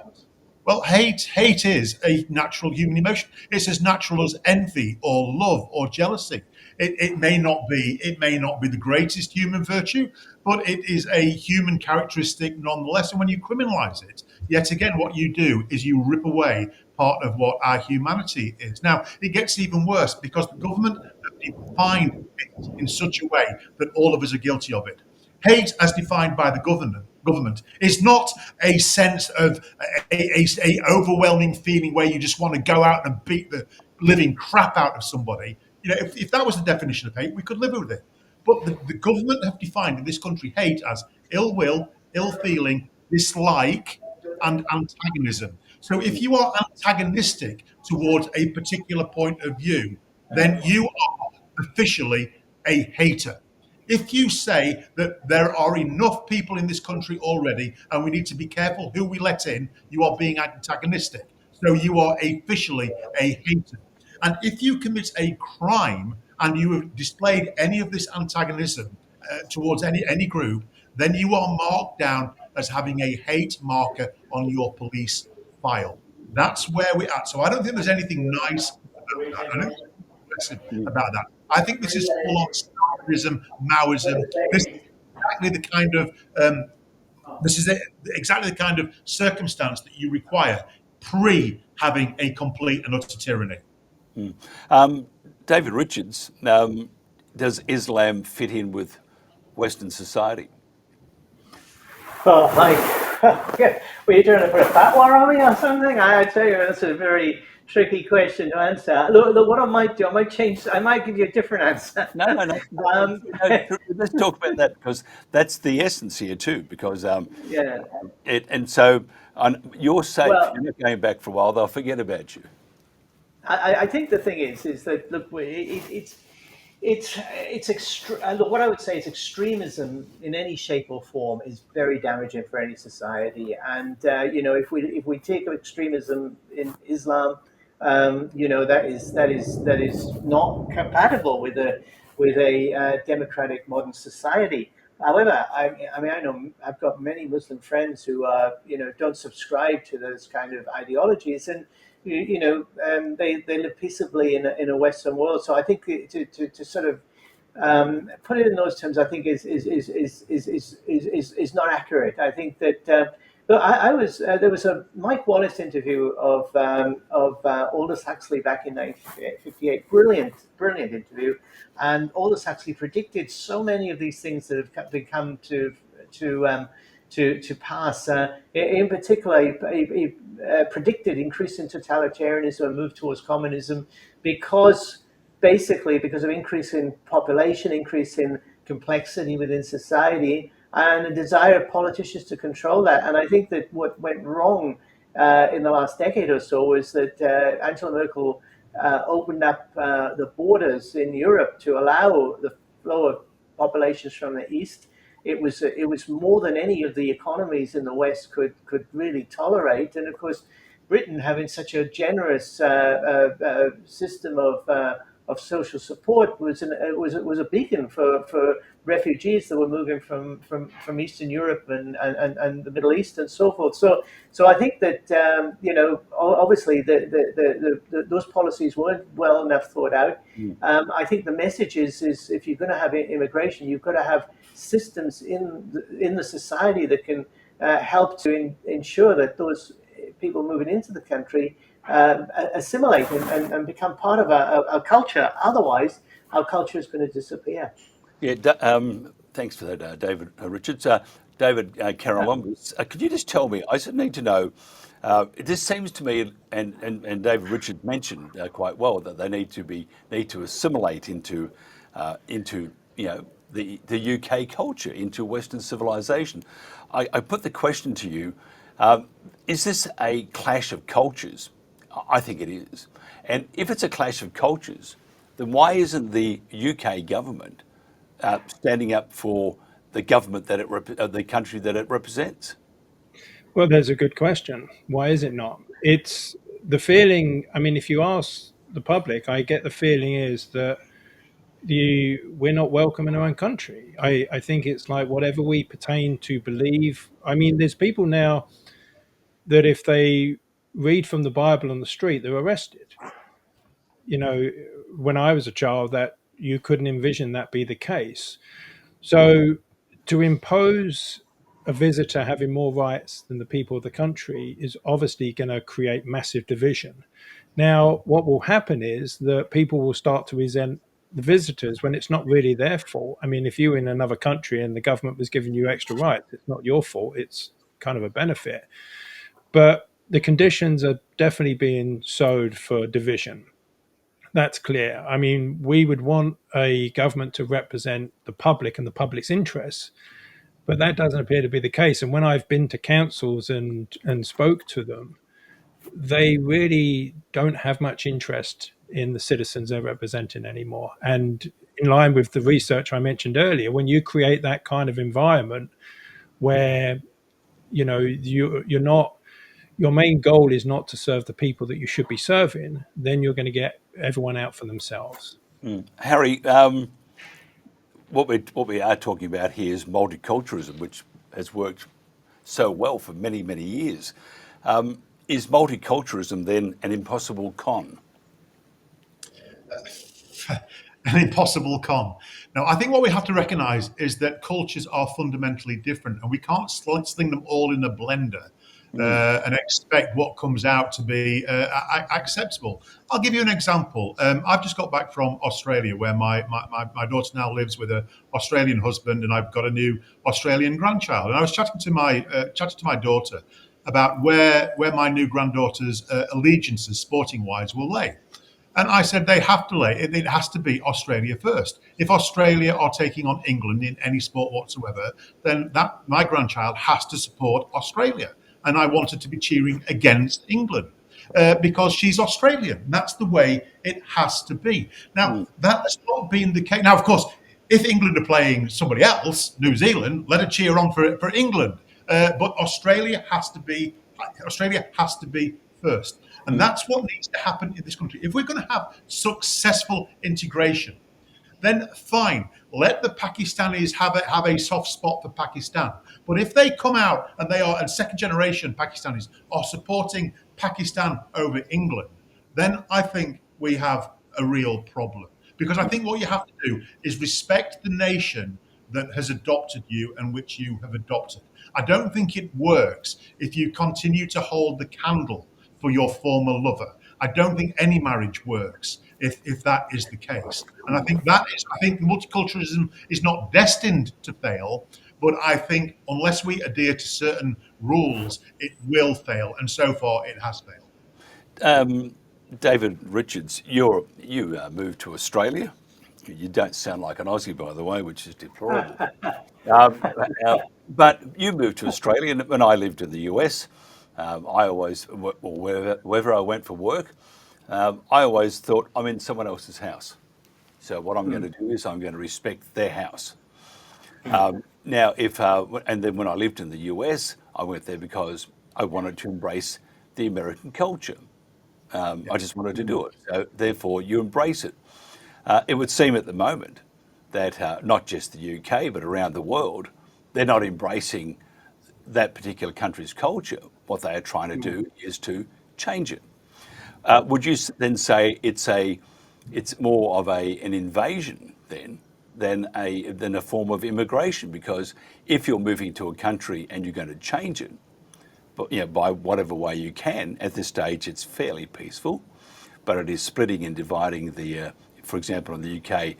Well, hate is a natural human emotion. It's as natural as envy or love or jealousy. It may not be the greatest human virtue, but it is a human characteristic nonetheless. And when you criminalize it, yet again, what you do is you rip away part of what our humanity is. Now, it gets even worse because the government have defined it in such a way that all of us are guilty of it. Hate, as defined by the government, is not a sense of a overwhelming feeling where you just want to go out and beat the living crap out of somebody. You know, if that was the definition of hate, we could live with it. But the government have defined in this country hate as ill will, ill feeling, dislike, and antagonism. So if you are antagonistic towards a particular point of view, then you are officially a hater. If you say that there are enough people in this country already and we need to be careful who we let in, you are being antagonistic. So you are officially a hater. And if you commit a crime and you have displayed any of this antagonism towards any group, then you are marked down as having a hate marker on your police file. That's where we're at. So I don't think there's anything nice about that. I don't think there's anything about that. I think this is full on Stalinism, Maoism. This is exactly the kind of exactly the kind of circumstance that you require pre having a complete and utter tyranny. David Richards, does Islam fit in with Western society? Oh, Mike, were you trying to put a fatwa on me or something? I tell you, that's a very tricky question to answer. Look, what I might do, I might give you a different answer. No. Let's talk about that because that's the essence here too. Because Yeah. you're safe. Well, You're not going back for a while. They'll forget about you. I think the thing is that look, look, what I would say is extremism in any shape or form is very damaging for any society. And if we take extremism in Islam, that is not compatible with a democratic modern society. However, I know I've got many Muslim friends who don't subscribe to those kind of ideologies, and they live peaceably in a Western world. So I think to sort of put it in those terms, I think is not accurate. I think that look, there was a Mike Wallace interview of Aldous Huxley back in 1958. Brilliant interview, and Aldous Huxley predicted so many of these things that have become to pass. In particular, he predicted increasing totalitarianism and move towards communism because of increase in population, increase in complexity within society, and a desire of politicians to control that. And I think that what went wrong in the last decade or so was that Angela Merkel opened up the borders in Europe to allow the flow of populations from the east. It was more than any of the economies in the West could really tolerate, and of course, Britain having such a generous system of social support was a beacon for refugees that were moving from Eastern Europe and the Middle East and so forth. So I think that obviously those policies weren't well enough thought out. I think the message is if you're going to have immigration, you've got to have systems in the society that can help to ensure that those people moving into the country assimilate and become part of our culture. Otherwise, our culture is going to disappear. Yeah. Thanks for that, David Richards. David Charalambous, could you just tell me? I just need to know. This seems to me, and David Richards mentioned quite well that they need to assimilate into the UK culture, into Western civilization. I put the question to you: is this a clash of cultures? I think it is. And if it's a clash of cultures, then why isn't the UK government standing up for the government the country that it represents? Well, there's a good question. Why is it not? It's the feeling. I mean, if you ask the public, I get the feeling is that we're not welcome in our own country. I think it's like whatever we pertain to believe. I mean, there's people now that if they read from the Bible on the street, they're arrested. You know, when I was a child, that you couldn't envision that be the case. So to impose a visitor having more rights than the people of the country is obviously going to create massive division. Now, what will happen is that people will start to resent the visitors when it's not really their fault. I mean, if you were in another country and the government was giving you extra rights, it's not your fault, it's kind of a benefit. But the conditions are definitely being sowed for division. That's clear. I mean, we would want a government to represent the public and the public's interests, but that doesn't appear to be the case. And when I've been to councils and spoke to them, they really don't have much interest in the citizens they're representing anymore. And in line with the research I mentioned earlier, when you create that kind of environment where you're not, your main goal is not to serve the people that you should be serving, then you're going to get everyone out for themselves. Harry, what we are talking about here is multiculturalism, which has worked so well for many, many years. Is multiculturalism then an impossible con? An impossible con. Now, I think what we have to recognise is that cultures are fundamentally different, and we can't sling them all in a blender and expect what comes out to be acceptable. I'll give you an example. I've just got back from Australia, where my daughter now lives with an Australian husband, and I've got a new Australian grandchild. And I was chatting to my daughter about where my new granddaughter's allegiances, sporting wise, will lay. And I said it has to be Australia first. If Australia are taking on England in any sport whatsoever, then my grandchild has to support Australia. And I wanted to be cheering against England because she's Australian. That's the way it has to be. Now, that has not been the case. Now, of course, if England are playing somebody else, New Zealand, let her cheer on for England. But Australia has to be first. And that's what needs to happen in this country. If we're going to have successful integration, then fine, let the Pakistanis have a soft spot for Pakistan. But if they come out and they are, and second generation Pakistanis are supporting Pakistan over England, then I think we have a real problem. Because I think what you have to do is respect the nation that has adopted you and which you have adopted. I don't think it works if you continue to hold the candle for your former lover. I don't think any marriage works if that is the case. And I think multiculturalism is not destined to fail, but I think unless we adhere to certain rules, it will fail. And so far it has failed. David Richards, you moved to Australia. You don't sound like an Aussie, by the way, which is deplorable. But you moved to Australia, and when I lived in the US, I always, wherever I went for work, I always thought I'm in someone else's house. So what I'm going to do is I'm going to respect their house. Now, and then when I lived in the US, I went there because I wanted to embrace the American culture. I just wanted to do it. So therefore, you embrace it. It would seem at the moment that not just the UK, but around the world, they're not embracing that particular country's culture. What they are trying to do is to change it. Would you then say it's more of an invasion then than a form of immigration? Because if you're moving to a country and you're going to change it, but by whatever way you can, at this stage it's fairly peaceful, but it is splitting and dividing the. For example, in the UK,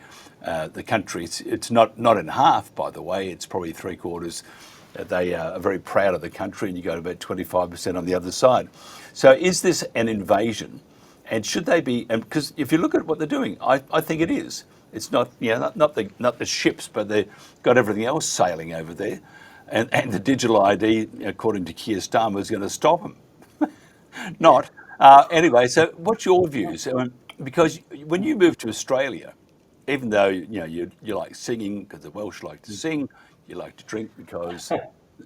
the country it's not in half. By the way, it's probably three quarters. They are very proud of the country, and you go to about 25% on the other side. So is this an invasion? And should they be? Because if you look at what they're doing, I think it is. It's not not the ships, but they've got everything else sailing over there, and the digital ID, according to Keir Starmer, is going to stop them. Not anyway. So what's your views? Because when you moved to Australia, even though you like singing because the Welsh like to sing, you like to drink because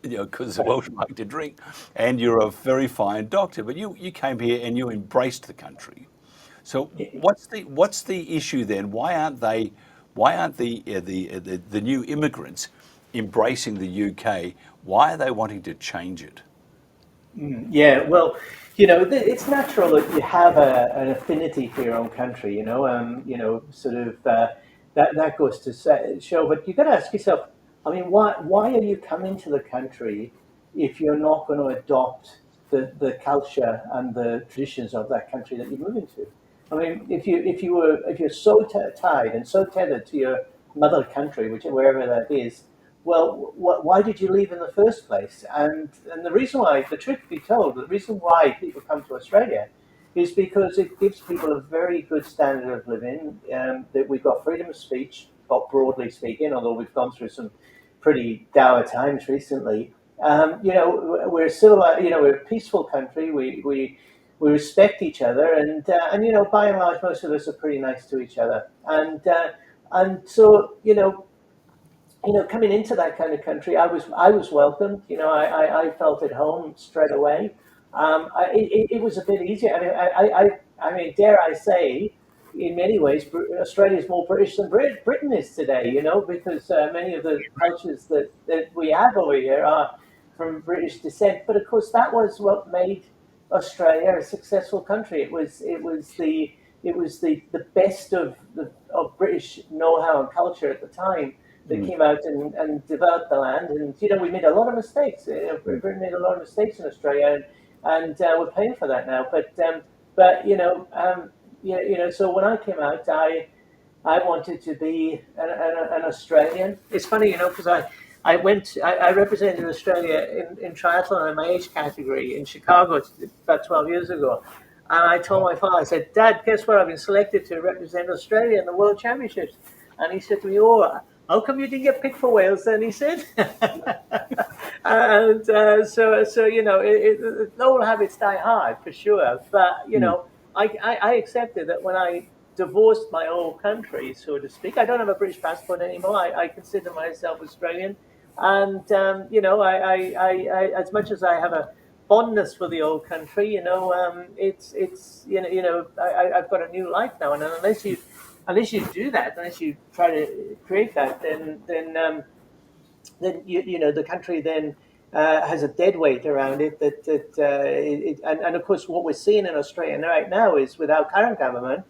the Welsh like to drink, and you're a very fine doctor, but you came here and you embraced the country. So what's the issue then? Why aren't the new immigrants embracing the UK? Why are they wanting to change it? Yeah, well, it's natural that you have an affinity for your own country. Sort of that goes to show. But you've got to ask yourself, I mean, why are you coming to the country if you're not going to adopt the culture and the traditions of that country that you're moving to? I mean, if you're so tied and so tethered to your mother country, wherever that is, well, why did you leave in the first place? And the reason why, the truth be told, the reason why people come to Australia is because it gives people a very good standard of living. That we've got freedom of speech, broadly speaking, although we've gone through some pretty dour times recently. We're civilized. We're a peaceful country. We respect each other, and by and large, most of us are pretty nice to each other. And so coming into that kind of country, I was welcomed. I felt at home straight away. It was a bit easier. I mean, dare I say, in many ways, Australia is more British than Britain is today. Because many of the cultures that we have over here are from British descent. But of course, that was what made Australia a successful country. It was the best of British know-how and culture at the time that came out and developed the land. And we made a lot of mistakes. Britain made a lot of mistakes in Australia, and we're paying for that now. So when I came out, I wanted to be an Australian. It's funny, because I represented Australia in triathlon in my age category in Chicago about 12 years ago. And I told my father, I said, Dad, guess what? I've been selected to represent Australia in the World Championships. And he said to me, oh, how come you didn't get picked for Wales then? He said. And old habits die hard for sure. But, I accepted that when I divorced my old country, so to speak. I don't have a British passport anymore. I consider myself Australian. And, I as much as I have a fondness for the old country, I've got a new life now, and unless you do that, unless you try to create that, then the country then has a dead weight around it. And of course, what we're seeing in Australia right now is with our current government,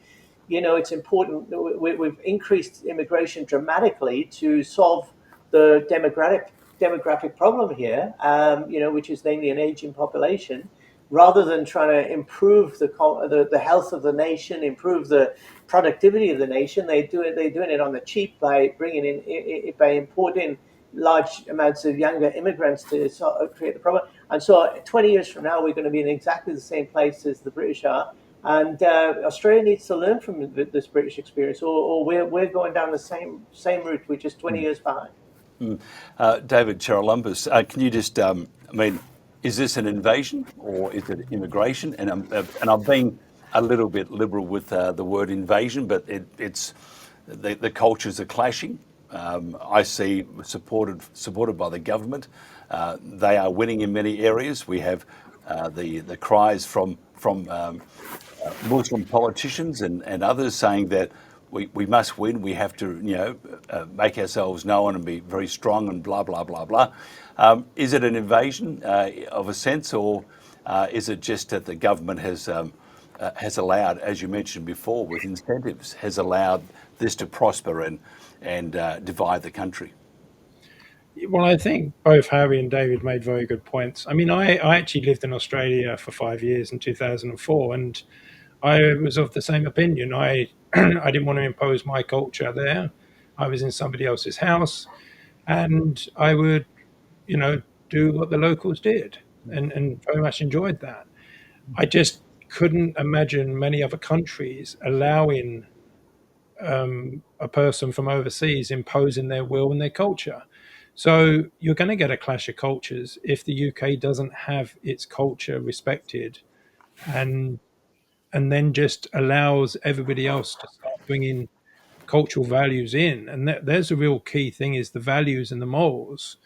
it's important. We've increased immigration dramatically to solve the demographic problem here, which is namely an aging population, rather than trying to improve the health of the nation, improve the productivity of the nation. They're doing it on the cheap by importing large amounts of younger immigrants to create the problem. And so 20 years from now, we're going to be in exactly the same place as the British are. And Australia needs to learn from this British experience, or we're going down the same route. We're just 20 years behind. David Charalambous, can you just, is this an invasion or is it immigration? And I'm being a little bit liberal with the word invasion, but it's the cultures are clashing. I see supported by the government. They are winning in many areas. We have the cries from Muslim politicians and others saying that we must win. We have to, make ourselves known and be very strong and blah, blah, blah, blah. Is it an invasion of a sense, or is it just that the government has allowed, as you mentioned before, with incentives, has allowed this to prosper and divide the country? Well, I think both Harry and David made very good points. I mean, I actually lived in Australia for 5 years in 2004, and I was of the same opinion. I didn't want to impose my culture there. I was in somebody else's house, and I would, do what the locals did, and very much enjoyed that. I just couldn't imagine many other countries allowing a person from overseas imposing their will and their culture. So you're going to get a clash of cultures if the UK doesn't have its culture respected, and then just allows everybody else to start bringing cultural values in. And there's a real key thing, is the values and the morals.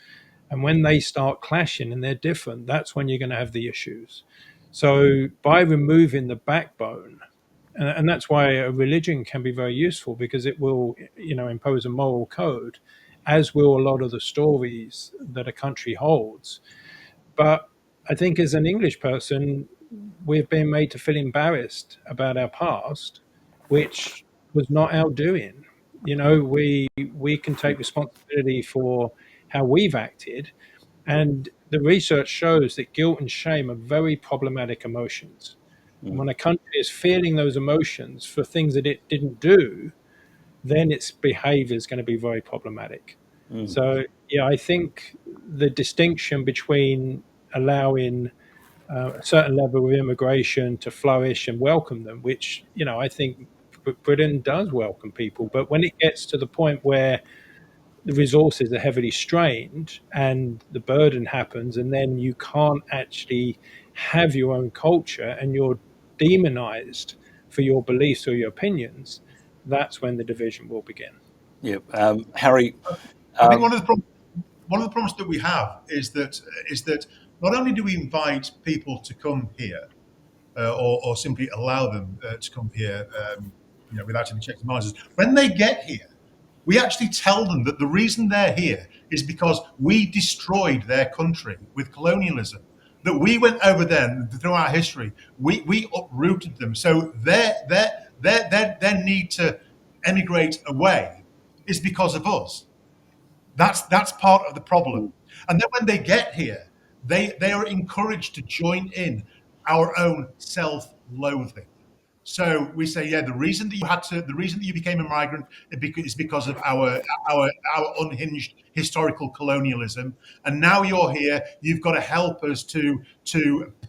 And when they start clashing and they're different, that's when you're going to have the issues. So by removing the backbone, and that's why a religion can be very useful, because it will, impose a moral code, as will a lot of the stories that a country holds. But I think as an English person, we've been made to feel embarrassed about our past, which was not our doing. We can take responsibility for how we've acted, and the research shows that guilt and shame are very problematic emotions. And when a country is feeling those emotions for things that it didn't do, then its behavior is going to be very problematic. So, yeah, I think the distinction between allowing a certain level of immigration to flourish and welcome them, which, I think Britain does welcome people. But when it gets to the point where the resources are heavily strained and the burden happens, and then you can't actually have your own culture and you're demonized for your beliefs or your opinions, that's when the division will begin. Yeah, Harry. I think one of the problems that we have is that not only do we invite people to come here, or simply allow them to come here, without any checks and balances, when they get here, we actually tell them that the reason they're here is because we destroyed their country with colonialism. That we went over there through our history, we uprooted them. So their need to emigrate away is because of us. That's part of the problem. And then when they get here, they are encouraged to join in our own self-loathing. So we say, yeah, the reason that you became a migrant is because of our unhinged historical colonialism, and now you're here. You've got to help us to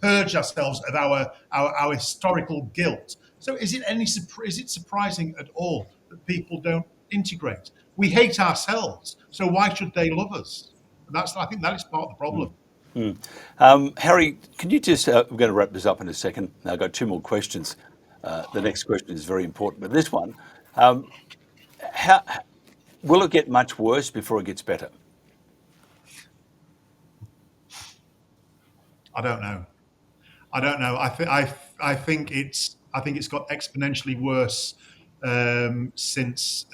purge ourselves of our historical guilt. So is it surprising at all that people don't integrate? We hate ourselves, so why should they love us? I think that is part of the problem. Harry, can you just, we're going to wrap this up in a second. I've got two more questions. The next question is very important, but this one, will it get much worse before it gets better? I don't know. I think it's got exponentially worse since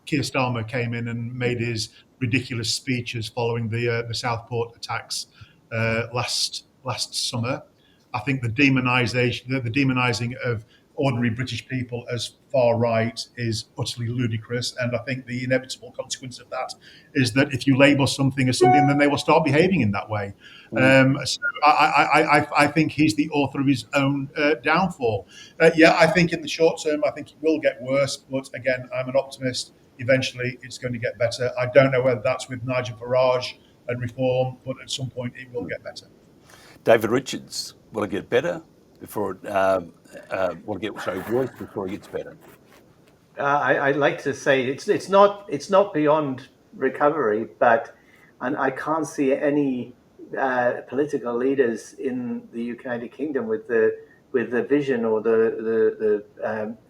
Keir Starmer came in and made his ridiculous speeches following the Southport attacks last summer. I think the demonising of ordinary British people as far right is utterly ludicrous, and I think the inevitable consequence of that is that if you label something as something, then they will start behaving in that way. So I think he's the author of his own downfall. I think in the short term, I think it will get worse, but again, I'm an optimist. Eventually, it's going to get better. I don't know whether that's with Nigel Farage and reform, but at some point, it will get better. David Richards, will it get better before will it get worse before it gets better? I'd like to say it's not beyond recovery, and I can't see any political leaders in the United Kingdom with the vision or the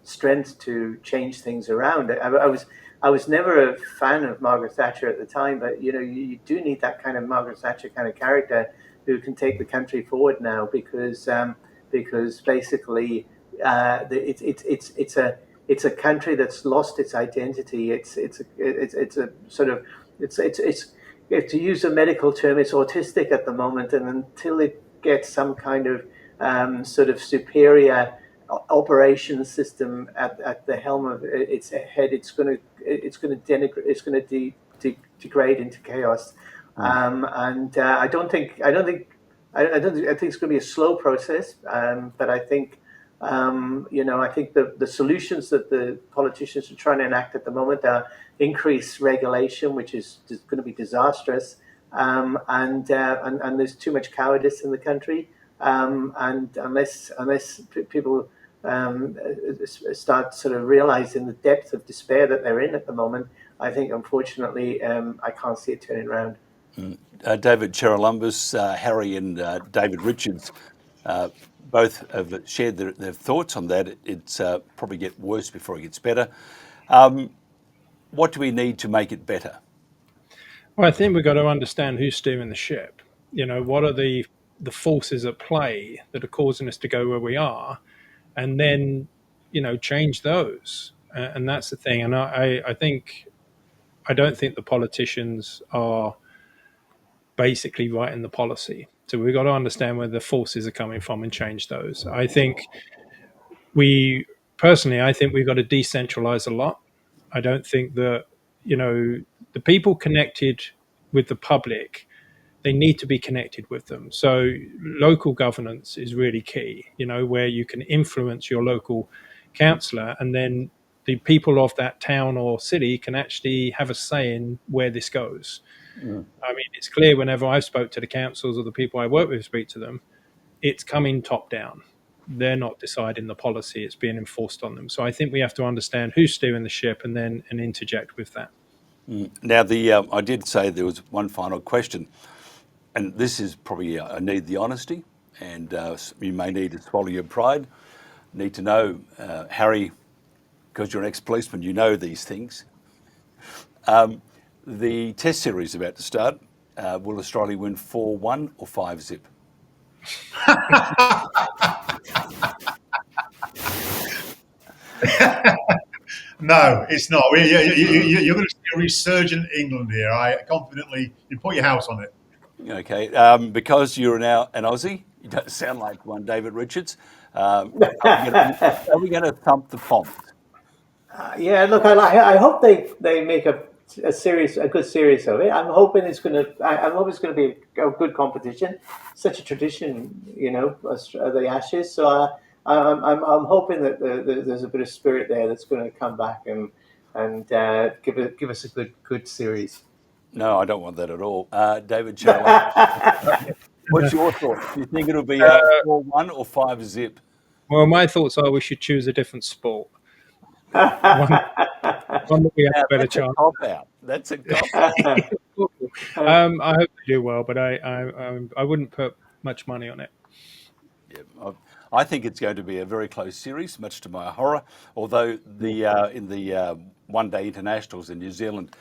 strength to change things around. I was never a fan of Margaret Thatcher at the time, but you do need that kind of Margaret Thatcher kind of character who can take the country forward now, because basically it's a country that's lost its identity. It's to use a medical term, it's autistic at the moment, and until it gets some kind of sort of superior operations system at the helm of its head, it's going to degrade into chaos. And I think it's going to be a slow process, but I think. I think the solutions that the politicians are trying to enact at the moment are increased regulation, which is going to be disastrous, and there's too much cowardice in the country, and unless people start sort of realizing the depth of despair that they're in at the moment, I think unfortunately I can't see it turning around. David Charalambous, Harry, and David Richards. Both have shared their thoughts on that. It's probably get worse before it gets better. What do we need to make it better? Well, I think we've got to understand who's steering the ship. What are the forces at play that are causing us to go where we are, and then, change those. And that's the thing. And I don't think the politicians are basically writing the policy. So we've got to understand where the forces are coming from and change those. I think I think we've got to decentralize a lot. I don't think that, the people connected with the public, they need to be connected with them. So local governance is really key, where you can influence your local councillor, and then the people of that town or city can actually have a say in where this goes. I mean, it's clear whenever I spoke to the councils or the people I work with speak to them, it's coming top down. They're not deciding the policy, it's being enforced on them. So I think we have to understand who's steering the ship and interject with that. Now, I did say there was one final question, and this is probably I need the honesty, and you may need to swallow your pride. Need to know, Harry, because you're an ex-policeman, you know these things. The test series is about to start. Will Australia win 4-1 or 5-0? No, it's not. You're going to see a resurgent England here. I confidently, you put your house on it. Okay, because you're now an Aussie, you don't sound like one, David Richards. Are we going to thump the Poms? Yeah, look, I hope they make a good series of it. I'm hoping it's going to be a good competition. Such a tradition, the Ashes. So I'm hoping that there's a bit of spirit there that's going to come back and give us a good series. No, I don't want that at all. David Charalambous, what's your thoughts? Do you think it'll be 4-1 or 5-0? Well, my thoughts are we should choose a different sport. One that we have a better chance. That's a cop out. I hope they do well, but I wouldn't put much money on it. Yeah, I think it's going to be a very close series, much to my horror. Although in the one-day internationals in New Zealand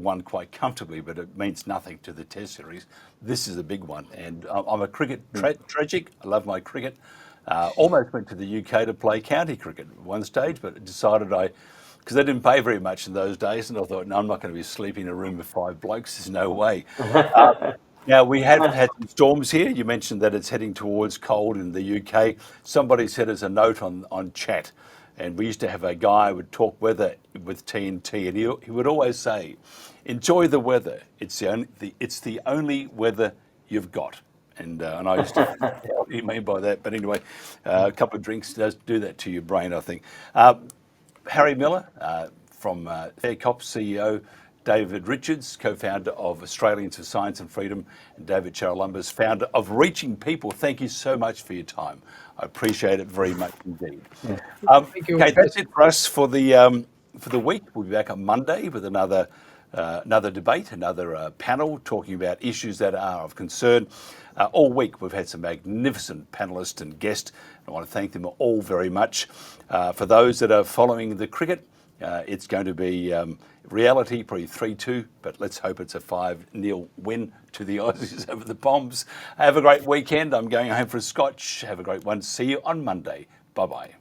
won quite comfortably, but it means nothing to the Test series. This is a big one, and I'm a cricket tragic. I love my cricket. Almost went to the UK to play county cricket at one stage, but decided because they didn't pay very much in those days, and I thought, no, I'm not going to be sleeping in a room with 5 blokes. There's no way. Now, we have had some storms here. You mentioned that it's heading towards cold in the UK. Somebody sent us a note on chat, and we used to have a guy who would talk weather with TNT, and he would always say, enjoy the weather. It's the only weather you've got. And I used to what do you mean by that? But anyway, a couple of drinks does do that to your brain, I think. Harry Miller from Fair Cops CEO, David Richards, co-founder of Australians for Science and Freedom, and David Charalambous, founder of Reaching People. Thank you so much for your time. I appreciate it very much indeed. Thank you. Okay, that's it for us for the week. We'll be back on Monday with another debate, another panel talking about issues that are of concern. All week we've had some magnificent panellists and guests. I want to thank them all very much. For those that are following the cricket, it's going to be reality, probably 3-2, but let's hope it's a 5-0 win to the Aussies over the Poms. Have a great weekend. I'm going home for a scotch. Have a great one. See you on Monday. Bye-bye.